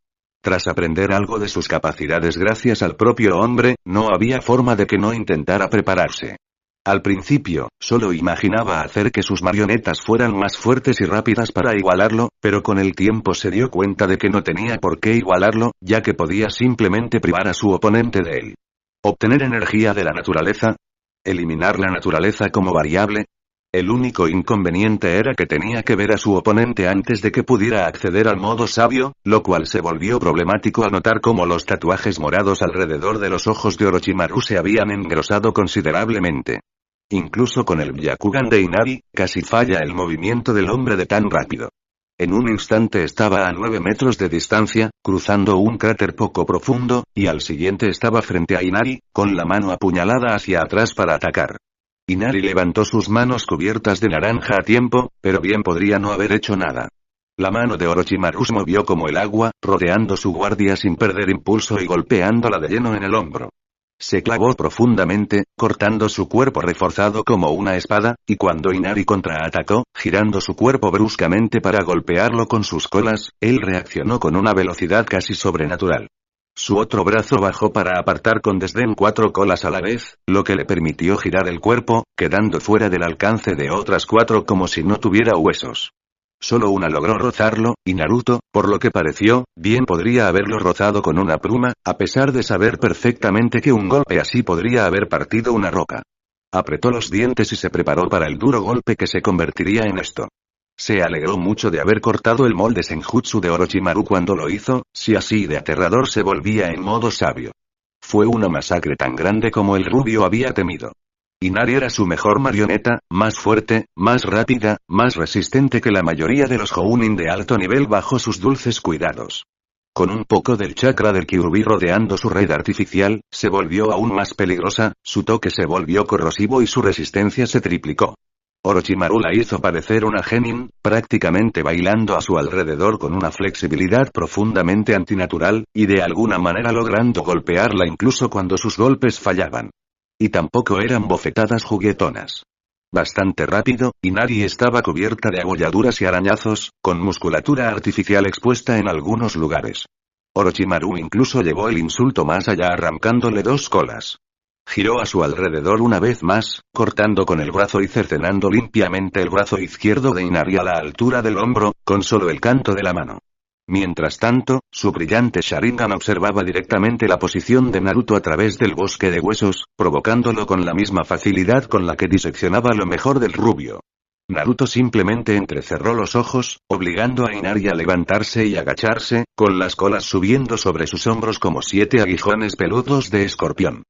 Tras aprender algo de sus capacidades gracias al propio hombre, no había forma de que no intentara prepararse. Al principio, solo imaginaba hacer que sus marionetas fueran más fuertes y rápidas para igualarlo, pero con el tiempo se dio cuenta de que no tenía por qué igualarlo, ya que podía simplemente privar a su oponente de él. Obtener energía de la naturaleza. Eliminar la naturaleza como variable. El único inconveniente era que tenía que ver a su oponente antes de que pudiera acceder al modo sabio, lo cual se volvió problemático al notar cómo los tatuajes morados alrededor de los ojos de Orochimaru se habían engrosado considerablemente. Incluso con el Byakugan de Inari, casi falla el movimiento del hombre de tan rápido. En un instante estaba a 9 metros de distancia, cruzando un cráter poco profundo, y al siguiente estaba frente a Inari, con la mano apuñalada hacia atrás para atacar. Inari levantó sus manos cubiertas de naranja a tiempo, pero bien podría no haber hecho nada. La mano de Orochimaru se movió como el agua, rodeando su guardia sin perder impulso y golpeándola de lleno en el hombro. Se clavó profundamente, cortando su cuerpo reforzado como una espada, y cuando Inari contraatacó, girando su cuerpo bruscamente para golpearlo con sus colas, él reaccionó con una velocidad casi sobrenatural. Su otro brazo bajó para apartar con desdén 4 colas a la vez, lo que le permitió girar el cuerpo, quedando fuera del alcance de otras 4 como si no tuviera huesos. Solo una logró rozarlo, y Naruto, por lo que pareció, bien podría haberlo rozado con una pluma, a pesar de saber perfectamente que un golpe así podría haber partido una roca. Apretó los dientes y se preparó para el duro golpe que se convertiría en esto. Se alegró mucho de haber cortado el molde Senjutsu de Orochimaru cuando lo hizo, si así de aterrador se volvía en modo sabio. Fue una masacre tan grande como el rubio había temido. Inari era su mejor marioneta, más fuerte, más rápida, más resistente que la mayoría de los Jounin de alto nivel bajo sus dulces cuidados. Con un poco del chakra del Kyuubi rodeando su red artificial, se volvió aún más peligrosa, su toque se volvió corrosivo y su resistencia se triplicó. Orochimaru la hizo parecer una genin, prácticamente bailando a su alrededor con una flexibilidad profundamente antinatural, y de alguna manera logrando golpearla incluso cuando sus golpes fallaban. Y tampoco eran bofetadas juguetonas. Bastante rápido, Inari estaba cubierta de abolladuras y arañazos, con musculatura artificial expuesta en algunos lugares. Orochimaru incluso llevó el insulto más allá arrancándole 2 colas. Giró a su alrededor una vez más, cortando con el brazo y cercenando limpiamente el brazo izquierdo de Inari a la altura del hombro, con solo el canto de la mano. Mientras tanto, su brillante Sharingan observaba directamente la posición de Naruto a través del bosque de huesos, provocándolo con la misma facilidad con la que diseccionaba lo mejor del rubio. Naruto simplemente entrecerró los ojos, obligando a Inari a levantarse y agacharse, con las colas subiendo sobre sus hombros como 7 aguijones peludos de escorpión.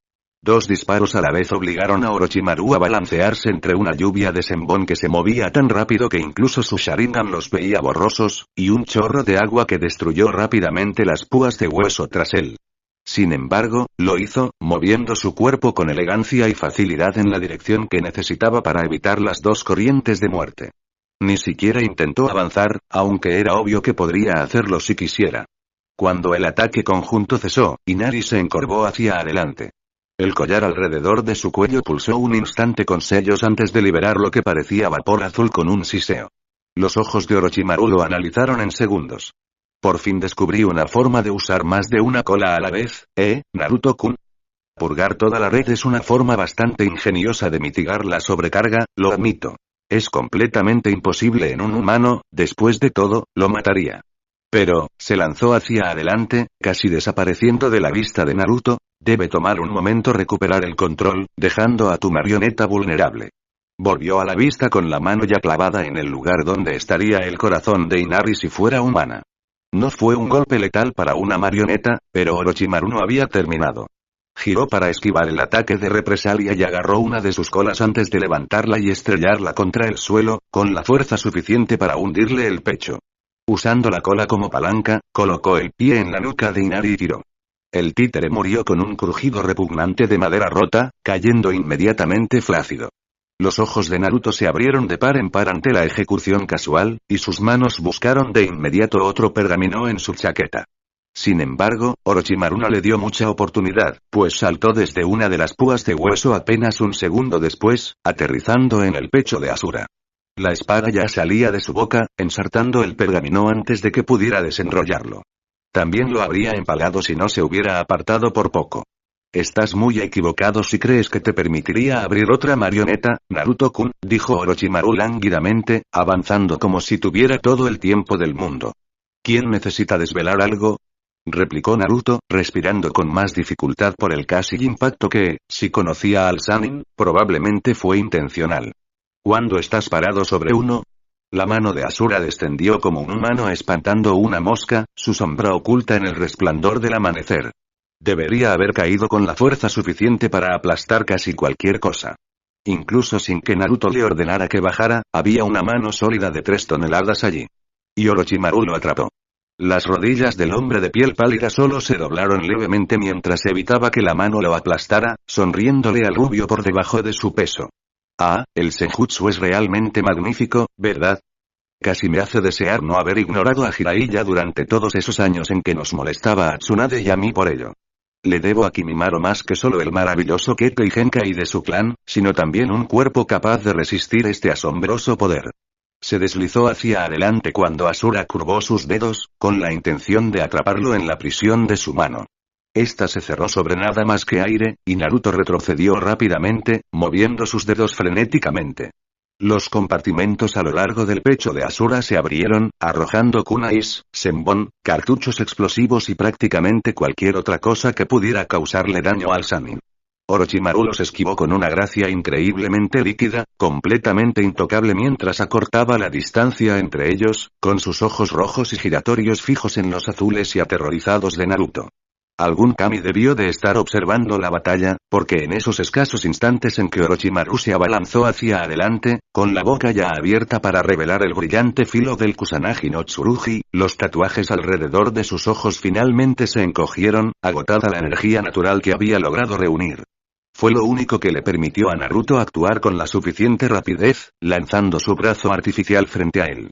2 disparos a la vez obligaron a Orochimaru a balancearse entre una lluvia de senbon que se movía tan rápido que incluso su Sharingan los veía borrosos, y un chorro de agua que destruyó rápidamente las púas de hueso tras él. Sin embargo, lo hizo, moviendo su cuerpo con elegancia y facilidad en la dirección que necesitaba para evitar las 2 corrientes de muerte. Ni siquiera intentó avanzar, aunque era obvio que podría hacerlo si quisiera. Cuando el ataque conjunto cesó, Inari se encorvó hacia adelante. El collar alrededor de su cuello pulsó un instante con sellos antes de liberar lo que parecía vapor azul con un siseo. Los ojos de Orochimaru lo analizaron en segundos. Por fin descubrí una forma de usar más de una cola a la vez, Naruto-kun. Purgar toda la red es una forma bastante ingeniosa de mitigar la sobrecarga, lo admito. Es completamente imposible en un humano, después de todo, lo mataría. Pero, se lanzó hacia adelante, casi desapareciendo de la vista de Naruto. Debe tomar un momento recuperar el control, dejando a tu marioneta vulnerable. Volvió a la vista con la mano ya clavada en el lugar donde estaría el corazón de Inari si fuera humana. No fue un golpe letal para una marioneta, pero Orochimaru no había terminado. Giró para esquivar el ataque de represalia y agarró una de sus colas antes de levantarla y estrellarla contra el suelo, con la fuerza suficiente para hundirle el pecho. Usando la cola como palanca, colocó el pie en la nuca de Inari y tiró. El títere murió con un crujido repugnante de madera rota, cayendo inmediatamente flácido. Los ojos de Naruto se abrieron de par en par ante la ejecución casual, y sus manos buscaron de inmediato otro pergamino en su chaqueta. Sin embargo, Orochimaru no le dio mucha oportunidad, pues saltó desde una de las púas de hueso apenas un segundo después, aterrizando en el pecho de Asura. La espada ya salía de su boca, ensartando el pergamino antes de que pudiera desenrollarlo. También lo habría empalado si no se hubiera apartado por poco. Estás muy equivocado si crees que te permitiría abrir otra marioneta, Naruto-kun, dijo Orochimaru lánguidamente, avanzando como si tuviera todo el tiempo del mundo. ¿Quién necesita desvelar algo? Replicó Naruto, respirando con más dificultad por el casi impacto que, si conocía al Sannin, probablemente fue intencional. ¿Cuándo estás parado sobre uno? La mano de Asura descendió como un humano espantando una mosca, su sombra oculta en el resplandor del amanecer. Debería haber caído con la fuerza suficiente para aplastar casi cualquier cosa. Incluso sin que Naruto le ordenara que bajara, había una mano sólida de 3 toneladas allí. Y Orochimaru lo atrapó. Las rodillas del hombre de piel pálida solo se doblaron levemente mientras evitaba que la mano lo aplastara, sonriéndole al rubio por debajo de su peso. Ah, el Senjutsu es realmente magnífico, ¿verdad? Casi me hace desear no haber ignorado a Jiraiya durante todos esos años en que nos molestaba a Tsunade y a mí por ello. Le debo a Kimimaro más que solo el maravilloso Kekkei Genkai de su clan, sino también un cuerpo capaz de resistir este asombroso poder. Se deslizó hacia adelante cuando Asura curvó sus dedos, con la intención de atraparlo en la prisión de su mano. Esta se cerró sobre nada más que aire, y Naruto retrocedió rápidamente, moviendo sus dedos frenéticamente. Los compartimentos a lo largo del pecho de Asura se abrieron, arrojando kunais, senbon, cartuchos explosivos y prácticamente cualquier otra cosa que pudiera causarle daño al Sannin. Orochimaru los esquivó con una gracia increíblemente líquida, completamente intocable mientras acortaba la distancia entre ellos, con sus ojos rojos y giratorios fijos en los azules y aterrorizados de Naruto. Algún kami debió de estar observando la batalla, porque en esos escasos instantes en que Orochimaru se abalanzó hacia adelante, con la boca ya abierta para revelar el brillante filo del Kusanagi no Tsurugi, los tatuajes alrededor de sus ojos finalmente se encogieron, agotada la energía natural que había logrado reunir. Fue lo único que le permitió a Naruto actuar con la suficiente rapidez, lanzando su brazo artificial frente a él.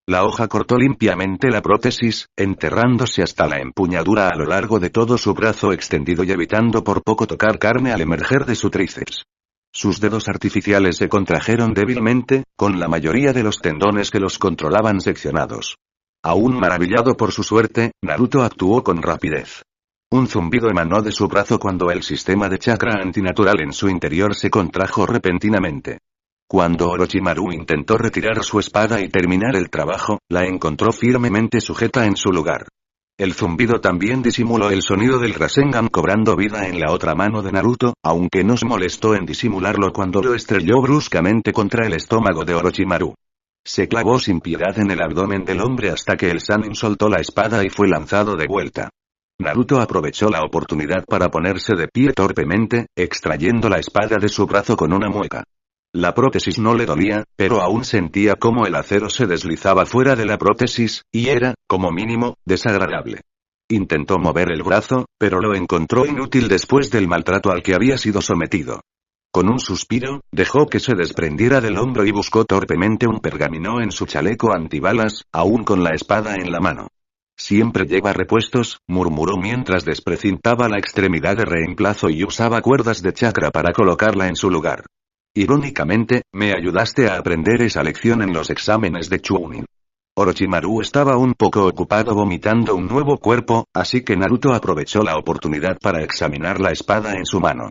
La hoja cortó limpiamente la prótesis, enterrándose hasta la empuñadura a lo largo de todo su brazo extendido y evitando por poco tocar carne al emerger de su tríceps. Sus dedos artificiales se contrajeron débilmente, con la mayoría de los tendones que los controlaban seccionados. Aún maravillado por su suerte, Naruto actuó con rapidez. Un zumbido emanó de su brazo cuando el sistema de chakra antinatural en su interior se contrajo repentinamente. Cuando Orochimaru intentó retirar su espada y terminar el trabajo, la encontró firmemente sujeta en su lugar. El zumbido también disimuló el sonido del Rasengan cobrando vida en la otra mano de Naruto, aunque no se molestó en disimularlo cuando lo estrelló bruscamente contra el estómago de Orochimaru. Se clavó sin piedad en el abdomen del hombre hasta que el Sannin soltó la espada y fue lanzado de vuelta. Naruto aprovechó la oportunidad para ponerse de pie torpemente, extrayendo la espada de su brazo con una mueca. La prótesis no le dolía, pero aún sentía cómo el acero se deslizaba fuera de la prótesis, y era, como mínimo, desagradable. Intentó mover el brazo, pero lo encontró inútil después del maltrato al que había sido sometido. Con un suspiro, dejó que se desprendiera del hombro y buscó torpemente un pergamino en su chaleco antibalas, aún con la espada en la mano. Siempre lleva repuestos, murmuró mientras desprecintaba la extremidad de reemplazo y usaba cuerdas de chakra para colocarla en su lugar. Irónicamente, me ayudaste a aprender esa lección en los exámenes de Chunin. Orochimaru estaba un poco ocupado vomitando un nuevo cuerpo, así que Naruto aprovechó la oportunidad para examinar la espada en su mano.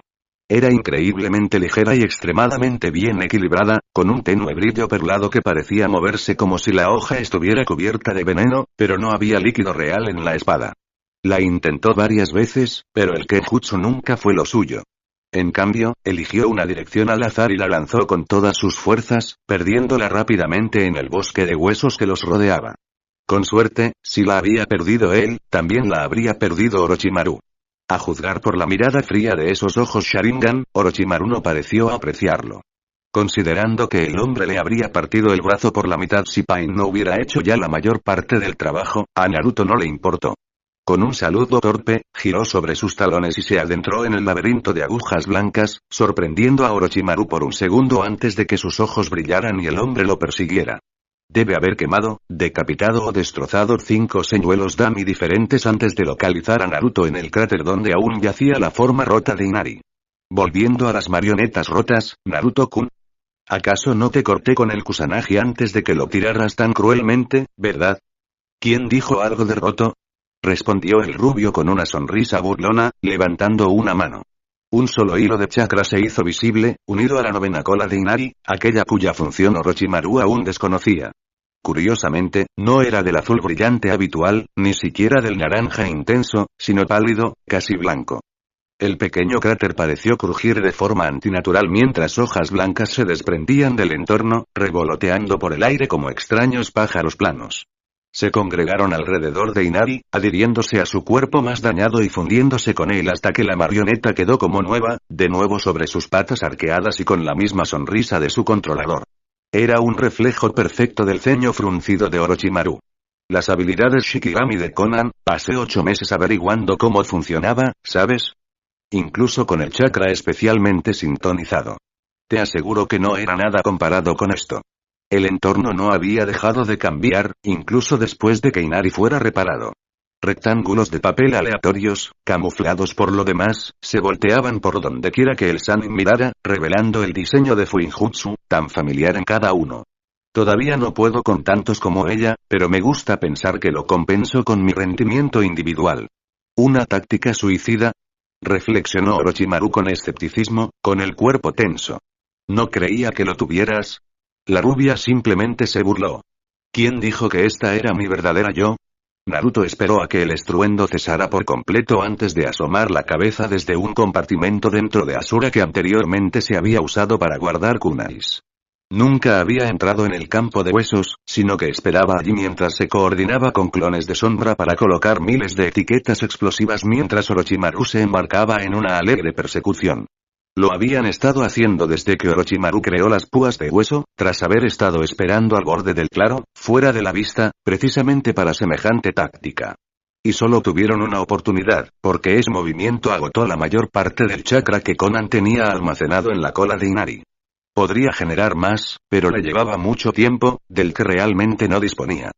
Era increíblemente ligera y extremadamente bien equilibrada, con un tenue brillo perlado que parecía moverse como si la hoja estuviera cubierta de veneno, pero no había líquido real en la espada. La intentó varias veces, pero el Kenjutsu nunca fue lo suyo. En cambio, eligió una dirección al azar y la lanzó con todas sus fuerzas, perdiéndola rápidamente en el bosque de huesos que los rodeaba. Con suerte, si la había perdido él, también la habría perdido Orochimaru. A juzgar por la mirada fría de esos ojos Sharingan, Orochimaru no pareció apreciarlo. Considerando que el hombre le habría partido el brazo por la mitad si Pain no hubiera hecho ya la mayor parte del trabajo, a Naruto no le importó. Con un saludo torpe, giró sobre sus talones y se adentró en el laberinto de agujas blancas, sorprendiendo a Orochimaru por un segundo antes de que sus ojos brillaran y el hombre lo persiguiera. Debe haber quemado, decapitado o destrozado 5 señuelos Dami diferentes antes de localizar a Naruto en el cráter donde aún yacía la forma rota de Inari. Volviendo a las marionetas rotas, Naruto-kun. ¿Acaso no te corté con el Kusanagi antes de que lo tiraras tan cruelmente, verdad? ¿Quién dijo algo de roto? Respondió el rubio con una sonrisa burlona, levantando una mano. Un solo hilo de chakra se hizo visible, unido a la 9ª cola de Inari, aquella cuya función Orochimaru aún desconocía. Curiosamente, no era del azul brillante habitual, ni siquiera del naranja intenso, sino pálido, casi blanco. El pequeño cráter pareció crujir de forma antinatural mientras hojas blancas se desprendían del entorno, revoloteando por el aire como extraños pájaros planos. Se congregaron alrededor de Inari, adhiriéndose a su cuerpo más dañado y fundiéndose con él hasta que la marioneta quedó como nueva, de nuevo sobre sus patas arqueadas y con la misma sonrisa de su controlador. Era un reflejo perfecto del ceño fruncido de Orochimaru. Las habilidades Shikigami de Konan, pasé 8 meses averiguando cómo funcionaba, ¿sabes? Incluso con el chakra especialmente sintonizado. Te aseguro que no era nada comparado con esto. El entorno no había dejado de cambiar, incluso después de que Inari fuera reparado. Rectángulos de papel aleatorios, camuflados por lo demás, se volteaban por donde quiera que el Sannin mirara, revelando el diseño de Fuinjutsu, tan familiar en cada uno. Todavía no puedo con tantos como ella, pero me gusta pensar que lo compenso con mi rendimiento individual. ¿Una táctica suicida? Reflexionó Orochimaru con escepticismo, con el cuerpo tenso. ¿No creía que lo tuvieras? La rubia simplemente se burló. ¿Quién dijo que esta era mi verdadera yo? Naruto esperó a que el estruendo cesara por completo antes de asomar la cabeza desde un compartimento dentro de Asura que anteriormente se había usado para guardar kunais. Nunca había entrado en el campo de huesos, sino que esperaba allí mientras se coordinaba con clones de sombra para colocar miles de etiquetas explosivas mientras Orochimaru se embarcaba en una alegre persecución. Lo habían estado haciendo desde que Orochimaru creó las púas de hueso, tras haber estado esperando al borde del claro, fuera de la vista, precisamente para semejante táctica. Y solo tuvieron una oportunidad, porque ese movimiento agotó la mayor parte del chakra que Conan tenía almacenado en la cola de Inari. Podría generar más, pero le llevaba mucho tiempo, del que realmente no disponía.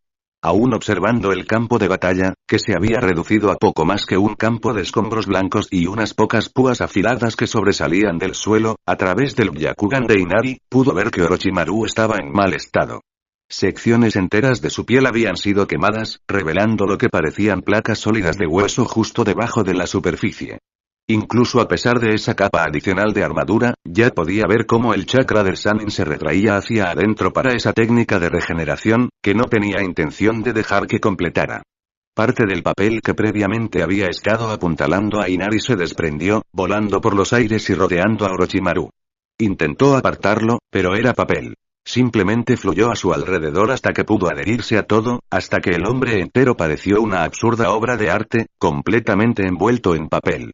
Aún observando el campo de batalla, que se había reducido a poco más que un campo de escombros blancos y unas pocas púas afiladas que sobresalían del suelo, a través del Byakugan de Inari, pudo ver que Orochimaru estaba en mal estado. Secciones enteras de su piel habían sido quemadas, revelando lo que parecían placas sólidas de hueso justo debajo de la superficie. Incluso a pesar de esa capa adicional de armadura, ya podía ver cómo el chakra del Sannin se retraía hacia adentro para esa técnica de regeneración, que no tenía intención de dejar que completara. Parte del papel que previamente había estado apuntalando a Inari se desprendió, volando por los aires y rodeando a Orochimaru. Intentó apartarlo, pero era papel. Simplemente fluyó a su alrededor hasta que pudo adherirse a todo, hasta que el hombre entero pareció una absurda obra de arte, completamente envuelto en papel.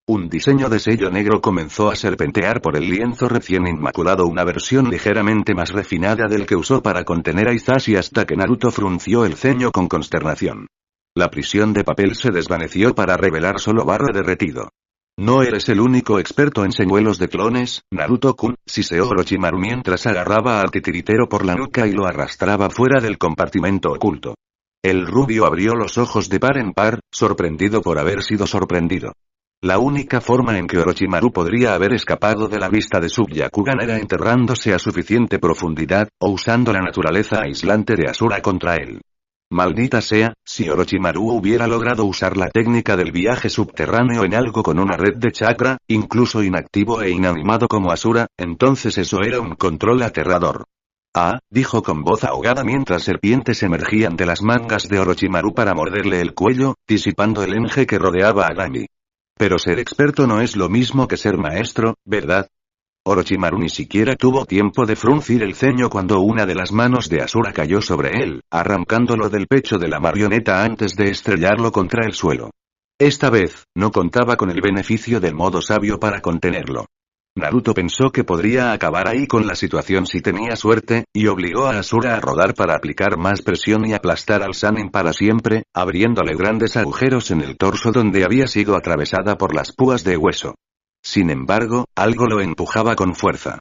Un diseño de sello negro comenzó a serpentear por el lienzo recién inmaculado, una versión ligeramente más refinada del que usó para contener a Hisashi, hasta que Naruto frunció el ceño con consternación. La prisión de papel se desvaneció para revelar solo barro derretido. No eres el único experto en señuelos de clones, Naruto-kun, siseó Orochimaru mientras agarraba al titiritero por la nuca y lo arrastraba fuera del compartimento oculto. El rubio abrió los ojos de par en par, sorprendido por haber sido sorprendido. La única forma en que Orochimaru podría haber escapado de la vista de su Byakugan era enterrándose a suficiente profundidad, o usando la naturaleza aislante de Asura contra él. Maldita sea, si Orochimaru hubiera logrado usar la técnica del viaje subterráneo en algo con una red de chakra, incluso inactivo e inanimado como Asura, entonces eso era un control aterrador. Ah, dijo con voz ahogada mientras serpientes emergían de las mangas de Orochimaru para morderle el cuello, disipando el enje que rodeaba a Nami. Pero ser experto no es lo mismo que ser maestro, ¿verdad? Orochimaru ni siquiera tuvo tiempo de fruncir el ceño cuando una de las manos de Asura cayó sobre él, arrancándolo del pecho de la marioneta antes de estrellarlo contra el suelo. Esta vez, no contaba con el beneficio del modo sabio para contenerlo. Naruto pensó que podría acabar ahí con la situación si tenía suerte, y obligó a Asura a rodar para aplicar más presión y aplastar al Sannin para siempre, abriéndole grandes agujeros en el torso donde había sido atravesada por las púas de hueso. Sin embargo, algo lo empujaba con fuerza.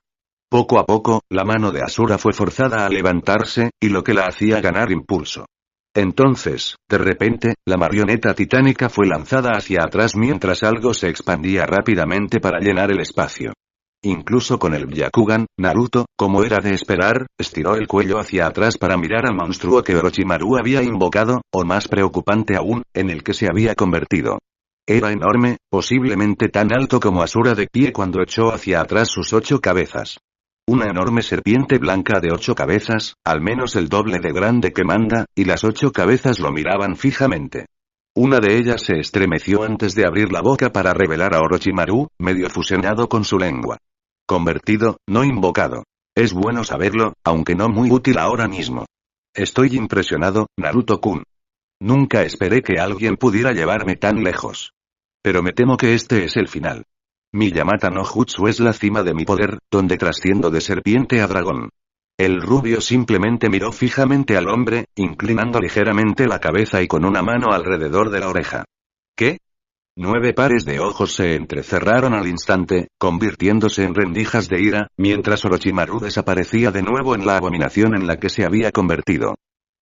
Poco a poco, la mano de Asura fue forzada a levantarse, y lo que la hacía ganar impulso. Entonces, de repente, la marioneta titánica fue lanzada hacia atrás mientras algo se expandía rápidamente para llenar el espacio. Incluso con el Byakugan, Naruto, como era de esperar, estiró el cuello hacia atrás para mirar al monstruo que Orochimaru había invocado, o más preocupante aún, en el que se había convertido. Era enorme, posiblemente tan alto como Asura de pie cuando echó hacia atrás sus 8 cabezas. Una enorme serpiente blanca de 8 cabezas, al menos el doble de grande que Manda, y las 8 cabezas lo miraban fijamente. Una de ellas se estremeció antes de abrir la boca para revelar a Orochimaru, medio fusionado con su lengua. Convertido, no invocado. Es bueno saberlo, aunque no muy útil ahora mismo. Estoy impresionado, Naruto-kun. Nunca esperé que alguien pudiera llevarme tan lejos. Pero me temo que este es el final. Mi Yamata no Jutsu es la cima de mi poder, donde trasciendo de serpiente a dragón. El rubio simplemente miró fijamente al hombre, inclinando ligeramente la cabeza y con una mano alrededor de la oreja. ¿Qué? 9 pares de ojos se entrecerraron al instante, convirtiéndose en rendijas de ira, mientras Orochimaru desaparecía de nuevo en la abominación en la que se había convertido.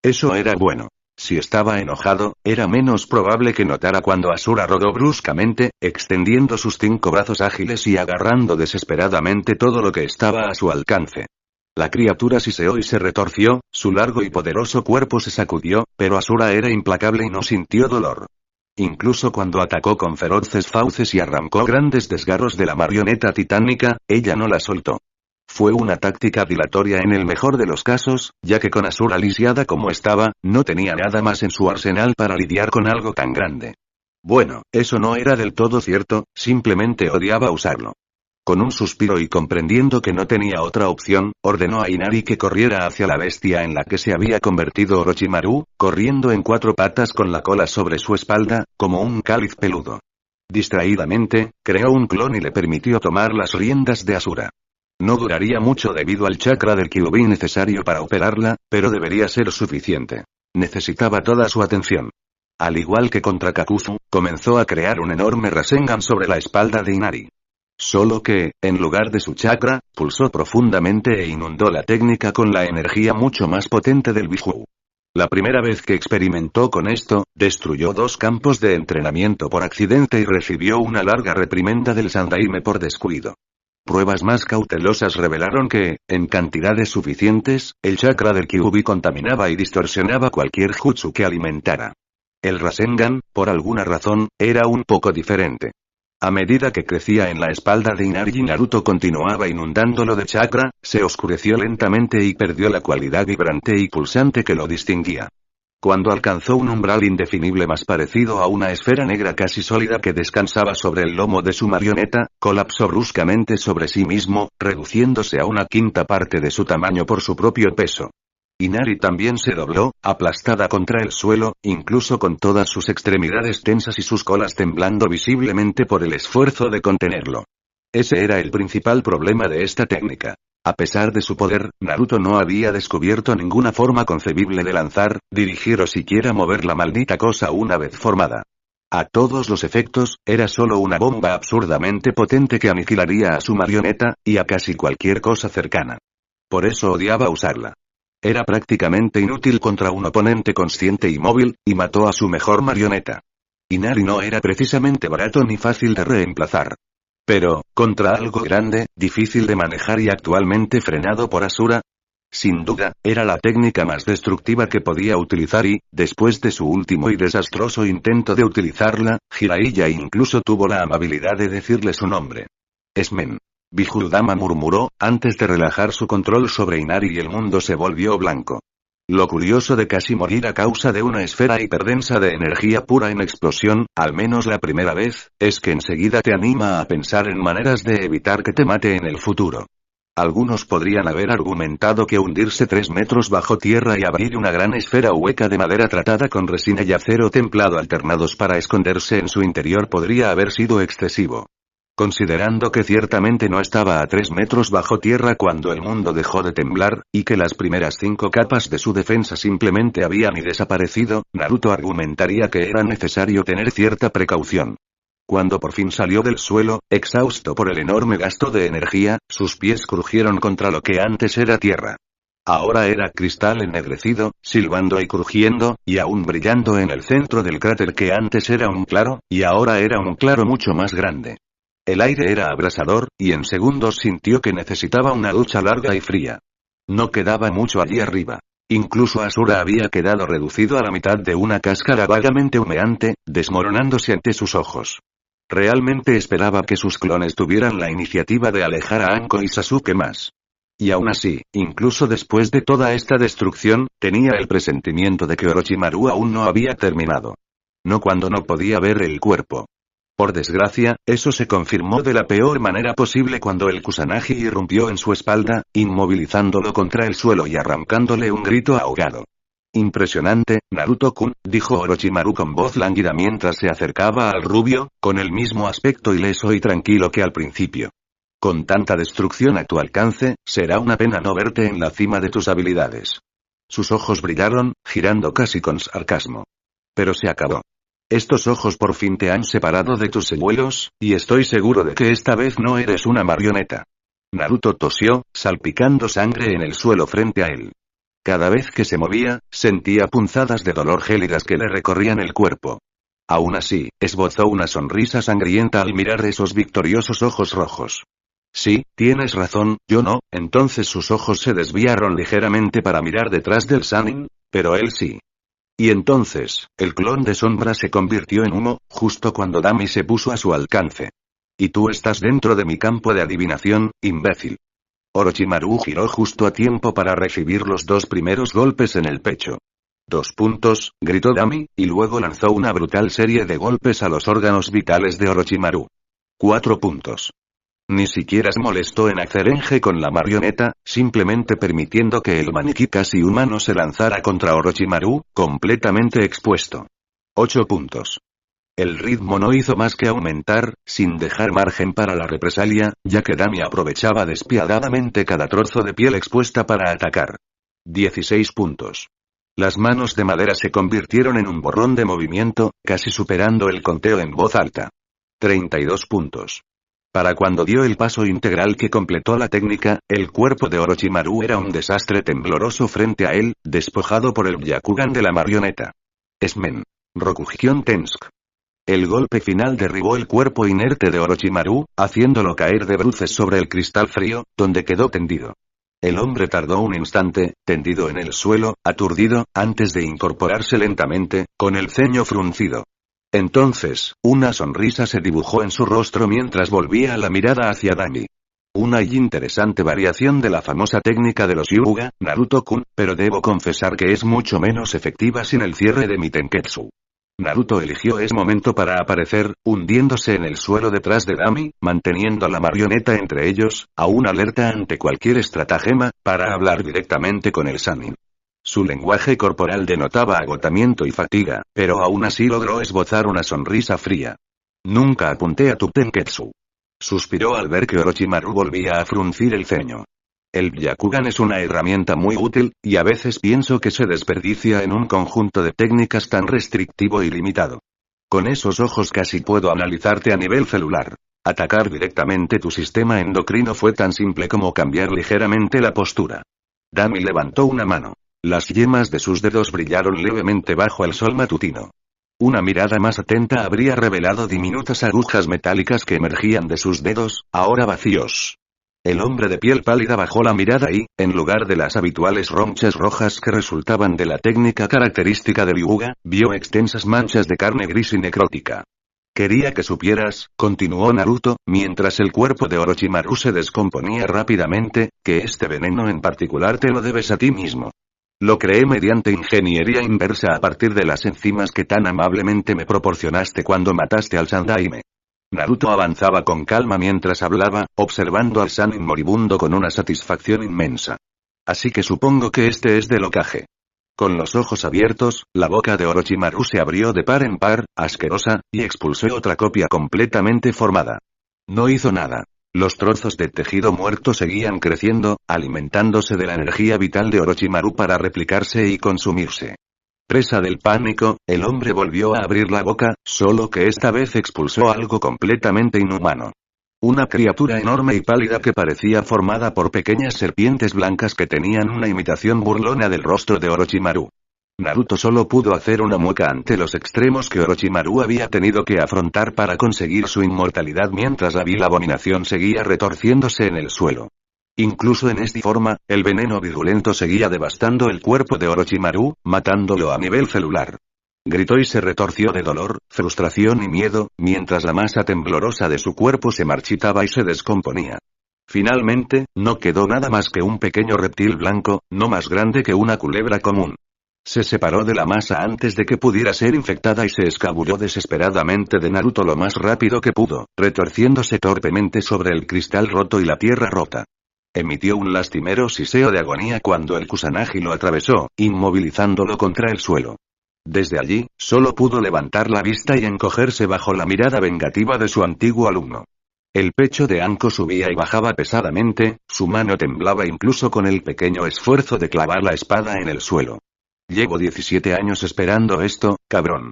Eso era bueno. Si estaba enojado, era menos probable que notara cuando Asura rodó bruscamente, extendiendo sus 5 brazos ágiles y agarrando desesperadamente todo lo que estaba a su alcance. La criatura siseó y se retorció, su largo y poderoso cuerpo se sacudió, pero Asura era implacable y no sintió dolor. Incluso cuando atacó con feroces fauces y arrancó grandes desgarros de la marioneta titánica, ella no la soltó. Fue una táctica dilatoria en el mejor de los casos, ya que con Asura lisiada como estaba, no tenía nada más en su arsenal para lidiar con algo tan grande. Bueno, eso no era del todo cierto, simplemente odiaba usarlo. Con un suspiro y comprendiendo que no tenía otra opción, ordenó a Inari que corriera hacia la bestia en la que se había convertido Orochimaru, corriendo en 4 patas con la cola sobre su espalda, como un cáliz peludo. Distraídamente, creó un clon y le permitió tomar las riendas de Asura. No duraría mucho debido al chakra del Kyuubi necesario para operarla, pero debería ser suficiente. Necesitaba toda su atención. Al igual que contra Kakuzu, comenzó a crear un enorme Rasengan sobre la espalda de Inari. Solo que, en lugar de su chakra, pulsó profundamente e inundó la técnica con la energía mucho más potente del Biju. La primera vez que experimentó con esto, destruyó 2 campos de entrenamiento por accidente y recibió una larga reprimenda del Sandaime por descuido. Pruebas más cautelosas revelaron que, en cantidades suficientes, el chakra del Kyuubi contaminaba y distorsionaba cualquier jutsu que alimentara. El Rasengan, por alguna razón, era un poco diferente. A medida que crecía en la espalda de Inari y Naruto continuaba inundándolo de chakra, se oscureció lentamente y perdió la cualidad vibrante y pulsante que lo distinguía. Cuando alcanzó un umbral indefinible más parecido a una esfera negra casi sólida que descansaba sobre el lomo de su marioneta, colapsó bruscamente sobre sí mismo, reduciéndose a una quinta parte de su tamaño por su propio peso. Inari también se dobló, aplastada contra el suelo, incluso con todas sus extremidades tensas y sus colas temblando visiblemente por el esfuerzo de contenerlo. Ese era el principal problema de esta técnica. A pesar de su poder, Naruto no había descubierto ninguna forma concebible de lanzar, dirigir o siquiera mover la maldita cosa una vez formada. A todos los efectos, era solo una bomba absurdamente potente que aniquilaría a su marioneta, y a casi cualquier cosa cercana. Por eso odiaba usarla. Era prácticamente inútil contra un oponente consciente y móvil, y mató a su mejor marioneta. Inari no era precisamente barato ni fácil de reemplazar. Pero, contra algo grande, difícil de manejar y actualmente frenado por Asura, sin duda, era la técnica más destructiva que podía utilizar y, después de su último y desastroso intento de utilizarla, Jiraiya incluso tuvo la amabilidad de decirle su nombre. Esmen. Biju-dama murmuró, antes de relajar su control sobre Inari y el mundo se volvió blanco. Lo curioso de casi morir a causa de una esfera hiperdensa de energía pura en explosión, al menos la primera vez, es que enseguida te anima a pensar en maneras de evitar que te mate en el futuro. Algunos podrían haber argumentado que hundirse 3 metros bajo tierra y abrir una gran esfera hueca de madera tratada con resina y acero templado alternados para esconderse en su interior podría haber sido excesivo. Considerando que ciertamente no estaba a 3 metros bajo tierra cuando el mundo dejó de temblar, y que las primeras 5 capas de su defensa simplemente habían desaparecido, Naruto argumentaría que era necesario tener cierta precaución. Cuando por fin salió del suelo, exhausto por el enorme gasto de energía, sus pies crujieron contra lo que antes era tierra. Ahora era cristal ennegrecido, silbando y crujiendo, y aún brillando en el centro del cráter que antes era un claro, y ahora era un claro mucho más grande. El aire era abrasador, y en segundos sintió que necesitaba una ducha larga y fría. No quedaba mucho allí arriba. Incluso Asura había quedado reducido a la mitad de una cáscara vagamente humeante, desmoronándose ante sus ojos. Realmente esperaba que sus clones tuvieran la iniciativa de alejar a Anko y Sasuke más. Y aún así, incluso después de toda esta destrucción, tenía el presentimiento de que Orochimaru aún no había terminado. No cuando no podía ver el cuerpo. Por desgracia, eso se confirmó de la peor manera posible cuando el Kusanagi irrumpió en su espalda, inmovilizándolo contra el suelo y arrancándole un grito ahogado. Impresionante, Naruto-kun, dijo Orochimaru con voz lánguida mientras se acercaba al rubio, con el mismo aspecto ileso y tranquilo que al principio. Con tanta destrucción a tu alcance, será una pena no verte en la cima de tus habilidades. Sus ojos brillaron, girando casi con sarcasmo. Pero se acabó. Estos ojos por fin te han separado de tus señuelos, y estoy seguro de que esta vez no eres una marioneta. Naruto tosió, salpicando sangre en el suelo frente a él. Cada vez que se movía, sentía punzadas de dolor gélidas que le recorrían el cuerpo. Aún así, esbozó una sonrisa sangrienta al mirar esos victoriosos ojos rojos. Sí, tienes razón, yo no. Entonces sus ojos se desviaron ligeramente para mirar detrás del Sannin, pero él sí. Y entonces, el clon de sombra se convirtió en humo, justo cuando Dami se puso a su alcance. Y tú estás dentro de mi campo de adivinación, imbécil. Orochimaru giró justo a tiempo para recibir los 2 primeros golpes en el pecho. 2 puntos, gritó Dami, y luego lanzó una brutal serie de golpes a los órganos vitales de Orochimaru. 4 puntos. Ni siquiera se molestó en hacer enje con la marioneta, simplemente permitiendo que el maniquí casi humano se lanzara contra Orochimaru, completamente expuesto. 8 puntos. El ritmo no hizo más que aumentar, sin dejar margen para la represalia, ya que Dami aprovechaba despiadadamente cada trozo de piel expuesta para atacar. 16 puntos. Las manos de madera se convirtieron en un borrón de movimiento, casi superando el conteo en voz alta. 32 puntos. Para cuando dio el paso integral que completó la técnica, el cuerpo de Orochimaru era un desastre tembloroso frente a él, despojado por el Byakugan de la marioneta. Esmen. Rokugan Tensk. El golpe final derribó el cuerpo inerte de Orochimaru, haciéndolo caer de bruces sobre el cristal frío, donde quedó tendido. El hombre tardó un instante, tendido en el suelo, aturdido, antes de incorporarse lentamente, con el ceño fruncido. Entonces, una sonrisa se dibujó en su rostro mientras volvía la mirada hacia Dami. Una interesante variación de la famosa técnica de los Hyuga, Naruto-kun, pero debo confesar que es mucho menos efectiva sin el cierre de mi Tenketsu. Naruto eligió ese momento para aparecer, hundiéndose en el suelo detrás de Dami, manteniendo a la marioneta entre ellos, aún alerta ante cualquier estratagema, para hablar directamente con el Sannin. Su lenguaje corporal denotaba agotamiento y fatiga, pero aún así logró esbozar una sonrisa fría. Nunca apunté a tu Tenketsu. Suspiró al ver que Orochimaru volvía a fruncir el ceño. El Byakugan es una herramienta muy útil, y a veces pienso que se desperdicia en un conjunto de técnicas tan restrictivo y limitado. Con esos ojos casi puedo analizarte a nivel celular. Atacar directamente tu sistema endocrino fue tan simple como cambiar ligeramente la postura. Dami levantó una mano. Las yemas de sus dedos brillaron levemente bajo el sol matutino. Una mirada más atenta habría revelado diminutas agujas metálicas que emergían de sus dedos, ahora vacíos. El hombre de piel pálida bajó la mirada y, en lugar de las habituales ronchas rojas que resultaban de la técnica característica del Hyuga, vio extensas manchas de carne gris y necrótica. Quería que supieras, continuó Naruto, mientras el cuerpo de Orochimaru se descomponía rápidamente, que este veneno en particular te lo debes a ti mismo. Lo creé mediante ingeniería inversa a partir de las enzimas que tan amablemente me proporcionaste cuando mataste al Sandaime. Naruto avanzaba con calma mientras hablaba, observando al Sannin moribundo con una satisfacción inmensa. Así que supongo que este es del Hokage. Con los ojos abiertos, la boca de Orochimaru se abrió de par en par, asquerosa, y expulsó otra copia completamente formada. No hizo nada. Los trozos de tejido muerto seguían creciendo, alimentándose de la energía vital de Orochimaru para replicarse y consumirse. Presa del pánico, el hombre volvió a abrir la boca, solo que esta vez expulsó algo completamente inhumano. Una criatura enorme y pálida que parecía formada por pequeñas serpientes blancas que tenían una imitación burlona del rostro de Orochimaru. Naruto solo pudo hacer una mueca ante los extremos que Orochimaru había tenido que afrontar para conseguir su inmortalidad mientras la vil abominación seguía retorciéndose en el suelo. Incluso en esta forma, el veneno virulento seguía devastando el cuerpo de Orochimaru, matándolo a nivel celular. Gritó y se retorció de dolor, frustración y miedo, mientras la masa temblorosa de su cuerpo se marchitaba y se descomponía. Finalmente, no quedó nada más que un pequeño reptil blanco, no más grande que una culebra común. Se separó de la masa antes de que pudiera ser infectada y se escabulló desesperadamente de Naruto lo más rápido que pudo, retorciéndose torpemente sobre el cristal roto y la tierra rota. Emitió un lastimero siseo de agonía cuando el Kusanagi lo atravesó, inmovilizándolo contra el suelo. Desde allí, solo pudo levantar la vista y encogerse bajo la mirada vengativa de su antiguo alumno. El pecho de Anko subía y bajaba pesadamente, su mano temblaba incluso con el pequeño esfuerzo de clavar la espada en el suelo. Llevo 17 años esperando esto, cabrón.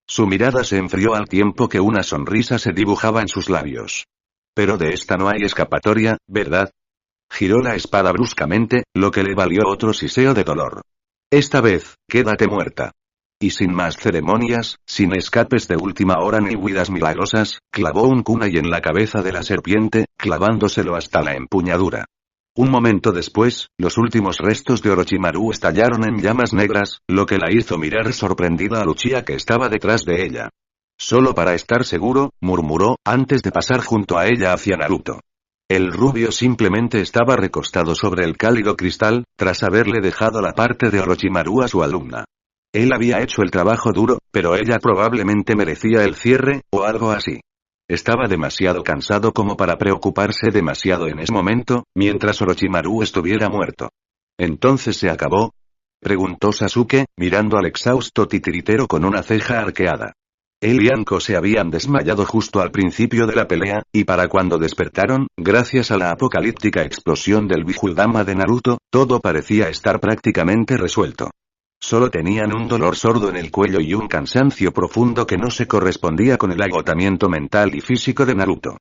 Su mirada se enfrió al tiempo que una sonrisa se dibujaba en sus labios. Pero de esta no hay escapatoria, ¿verdad? Giró la espada bruscamente, lo que le valió otro siseo de dolor. Esta vez, quédate muerta. Y sin más ceremonias, sin escapes de última hora ni huidas milagrosas, clavó un kunai en la cabeza de la serpiente, clavándoselo hasta la empuñadura. Un momento después, los últimos restos de Orochimaru estallaron en llamas negras, lo que la hizo mirar sorprendida a Uchiha que estaba detrás de ella. Solo para estar seguro, murmuró, antes de pasar junto a ella hacia Naruto. El rubio simplemente estaba recostado sobre el cálido cristal, tras haberle dejado la parte de Orochimaru a su alumna. Él había hecho el trabajo duro, pero ella probablemente merecía el cierre, o algo así. Estaba demasiado cansado como para preocuparse demasiado en ese momento, mientras Orochimaru estuviera muerto. ¿Entonces se acabó? Preguntó Sasuke, mirando al exhausto titiritero con una ceja arqueada. Él y Anko se habían desmayado justo al principio de la pelea, y para cuando despertaron, gracias a la apocalíptica explosión del Bijudama de Naruto, todo parecía estar prácticamente resuelto. Solo tenían un dolor sordo en el cuello y un cansancio profundo que no se correspondía con el agotamiento mental y físico de Naruto.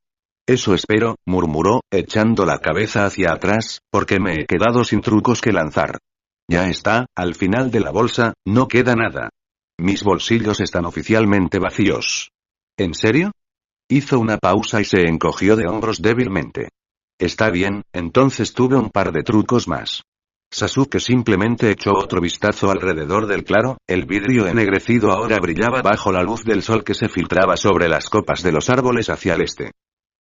Eso espero, murmuró, echando la cabeza hacia atrás, porque me he quedado sin trucos que lanzar. Ya está, al final de la bolsa, no queda nada. Mis bolsillos están oficialmente vacíos. ¿En serio? Hizo una pausa y se encogió de hombros débilmente. Está bien, entonces tuve un par de trucos más. Sasuke simplemente echó otro vistazo alrededor del claro, el vidrio ennegrecido ahora brillaba bajo la luz del sol que se filtraba sobre las copas de los árboles hacia el este.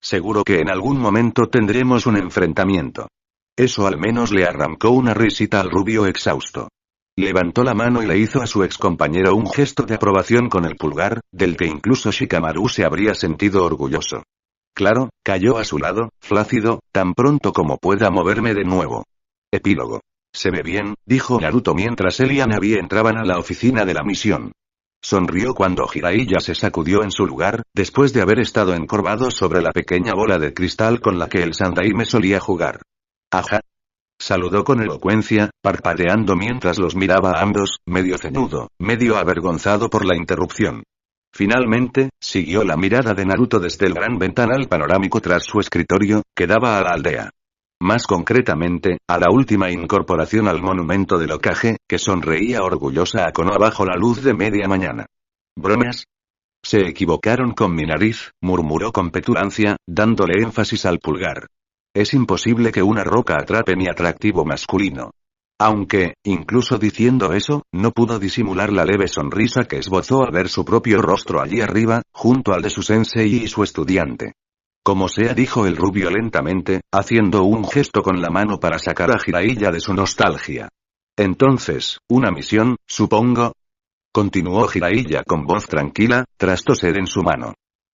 Seguro que en algún momento tendremos un enfrentamiento. Eso al menos le arrancó una risita al rubio exhausto. Levantó la mano y le hizo a su excompañero un gesto de aprobación con el pulgar, del que incluso Shikamaru se habría sentido orgulloso. Claro, cayó a su lado, flácido, tan pronto como pueda moverme de nuevo. Epílogo. Se ve bien, dijo Naruto mientras él y Hanabi entraban a la oficina de la misión. Sonrió cuando Jiraiya se sacudió en su lugar, después de haber estado encorvado sobre la pequeña bola de cristal con la que el Sandaime solía jugar. Ajá. Saludó con elocuencia, parpadeando mientras los miraba a ambos, medio ceñudo, medio avergonzado por la interrupción. Finalmente, siguió la mirada de Naruto desde el gran ventanal panorámico tras su escritorio, que daba a la aldea. Más concretamente, a la última incorporación al monumento del Hokage, que sonreía orgullosa a Konoha bajo la luz de media mañana. ¿Bromas? Se equivocaron con mi nariz, murmuró con petulancia, dándole énfasis al pulgar. Es imposible que una roca atrape mi atractivo masculino. Aunque, incluso diciendo eso, no pudo disimular la leve sonrisa que esbozó al ver su propio rostro allí arriba, junto al de su sensei y su estudiante. Como sea, dijo el rubio lentamente, haciendo un gesto con la mano para sacar a Jiraiya de su nostalgia. Entonces, una misión, supongo. Continuó Jiraiya con voz tranquila, tras toser en su mano.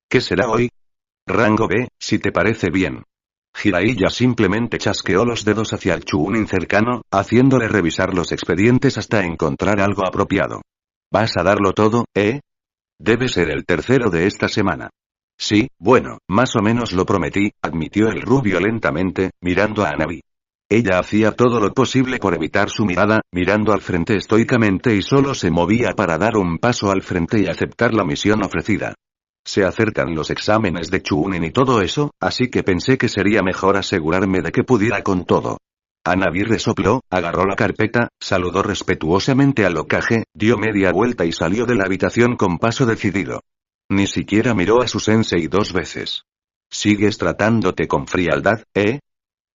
¿Qué será hoy? Rango B, si te parece bien. Jiraiya simplemente chasqueó los dedos hacia el Chunin cercano, haciéndole revisar los expedientes hasta encontrar algo apropiado. ¿Vas a darlo todo, eh? Debe ser el tercero de esta semana. Sí, bueno, más o menos lo prometí, admitió el rubio lentamente, mirando a Hanabi. Ella hacía todo lo posible por evitar su mirada, mirando al frente estoicamente y solo se movía para dar un paso al frente y aceptar la misión ofrecida. Se acercan los exámenes de Chunin y todo eso, así que pensé que sería mejor asegurarme de que pudiera con todo. Hanabi resopló, agarró la carpeta, saludó respetuosamente al Hokage, dio media vuelta y salió de la habitación con paso decidido. Ni siquiera miró a su sensei 2 veces. ¿Sigues tratándote con frialdad, eh?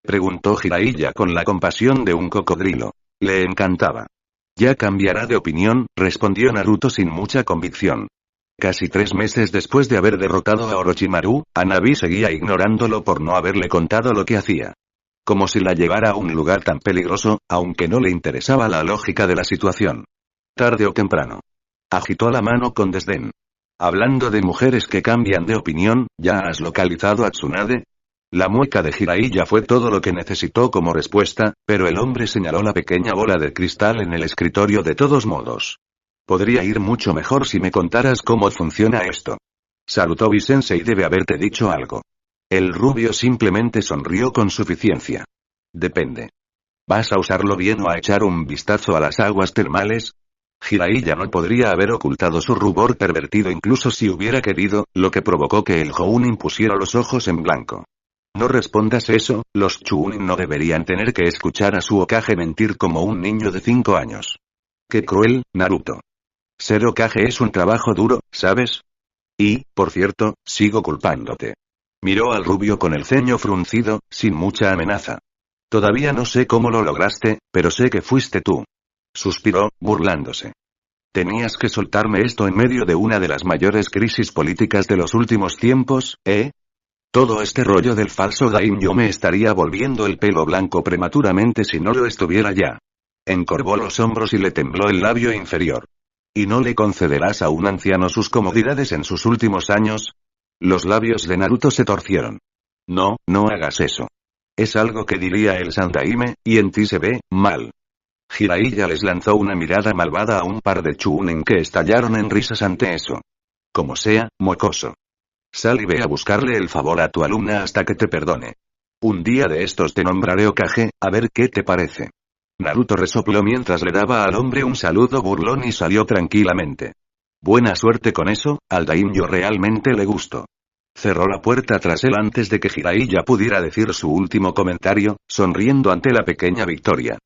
Preguntó Jiraiya con la compasión de un cocodrilo. Le encantaba. Ya cambiará de opinión, respondió Naruto sin mucha convicción. Casi 3 meses después de haber derrotado a Orochimaru, Hanabi seguía ignorándolo por no haberle contado lo que hacía. Como si la llevara a un lugar tan peligroso, aunque no le interesaba la lógica de la situación. Tarde o temprano. Agitó la mano con desdén. Hablando de mujeres que cambian de opinión, ¿ya has localizado a Tsunade? La mueca de Jiraiya fue todo lo que necesitó como respuesta, pero el hombre señaló la pequeña bola de cristal en el escritorio de todos modos. Podría ir mucho mejor si me contaras cómo funciona esto. Sarutobi Sensei debe haberte dicho algo. El rubio simplemente sonrió con suficiencia. Depende. ¿Vas a usarlo bien o a echar un vistazo a las aguas termales? Jiraiya no podría haber ocultado su rubor pervertido incluso si hubiera querido, lo que provocó que el Jounin pusiera los ojos en blanco. No respondas eso, los Chunin no deberían tener que escuchar a su Hokage mentir como un niño de 5 años. Qué cruel, Naruto. Ser Hokage es un trabajo duro, ¿sabes? Y, por cierto, sigo culpándote. Miró al rubio con el ceño fruncido, sin mucha amenaza. Todavía no sé cómo lo lograste, pero sé que fuiste tú. Suspiró, burlándose. Tenías que soltarme esto en medio de una de las mayores crisis políticas de los últimos tiempos, ¿eh? Todo este rollo del falso daimyo me estaría volviendo el pelo blanco prematuramente si no lo estuviera ya. Encorvó los hombros y le tembló el labio inferior. ¿Y no le concederás a un anciano sus comodidades en sus últimos años? Los labios de Naruto se torcieron. No, no hagas eso. Es algo que diría el Sandaime, y en ti se ve mal. Jiraiya les lanzó una mirada malvada a un par de Chunin que estallaron en risas ante eso. Como sea, mocoso. Sal y ve a buscarle el favor a tu alumna hasta que te perdone. Un día de estos te nombraré Hokage, a ver qué te parece. Naruto resopló mientras le daba al hombre un saludo burlón y salió tranquilamente. Buena suerte con eso, al daimyo realmente le gustó. Cerró la puerta tras él antes de que Jiraiya pudiera decir su último comentario, sonriendo ante la pequeña victoria.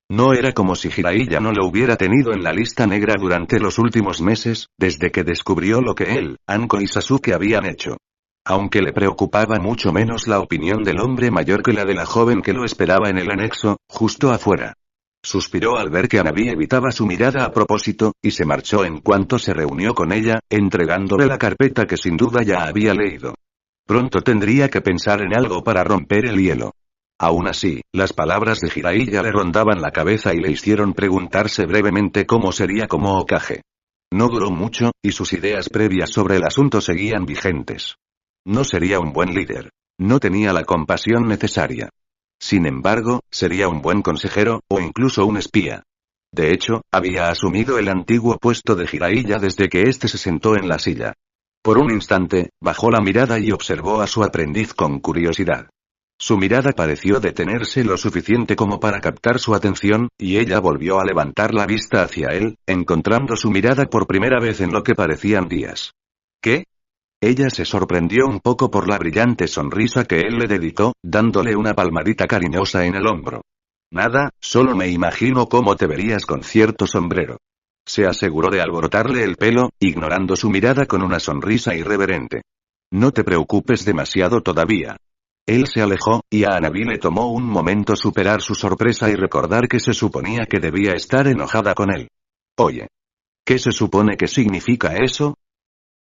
No era como si Jiraiya no lo hubiera tenido en la lista negra durante los últimos meses, desde que descubrió lo que él, Anko y Sasuke habían hecho. Aunque le preocupaba mucho menos la opinión del hombre mayor que la de la joven que lo esperaba en el anexo, justo afuera. Suspiró al ver que Hanabi evitaba su mirada a propósito, y se marchó en cuanto se reunió con ella, entregándole la carpeta que sin duda ya había leído. Pronto tendría que pensar en algo para romper el hielo. Aún así, las palabras de Jiraiya le rondaban la cabeza y le hicieron preguntarse brevemente cómo sería como Hokage. No duró mucho, y sus ideas previas sobre el asunto seguían vigentes. No sería un buen líder. No tenía la compasión necesaria. Sin embargo, sería un buen consejero, o incluso un espía. De hecho, había asumido el antiguo puesto de Jiraiya desde que éste se sentó en la silla. Por un instante, bajó la mirada y observó a su aprendiz con curiosidad. Su mirada pareció detenerse lo suficiente como para captar su atención, y ella volvió a levantar la vista hacia él, encontrando su mirada por primera vez en lo que parecían días. ¿Qué? Ella se sorprendió un poco por la brillante sonrisa que él le dedicó, dándole una palmadita cariñosa en el hombro. Nada, solo me imagino cómo te verías con cierto sombrero. Se aseguró de alborotarle el pelo, ignorando su mirada con una sonrisa irreverente. No te preocupes demasiado todavía. Él se alejó, y a Hanabi le tomó un momento superar su sorpresa y recordar que se suponía que debía estar enojada con él. Oye. ¿Qué se supone que significa eso?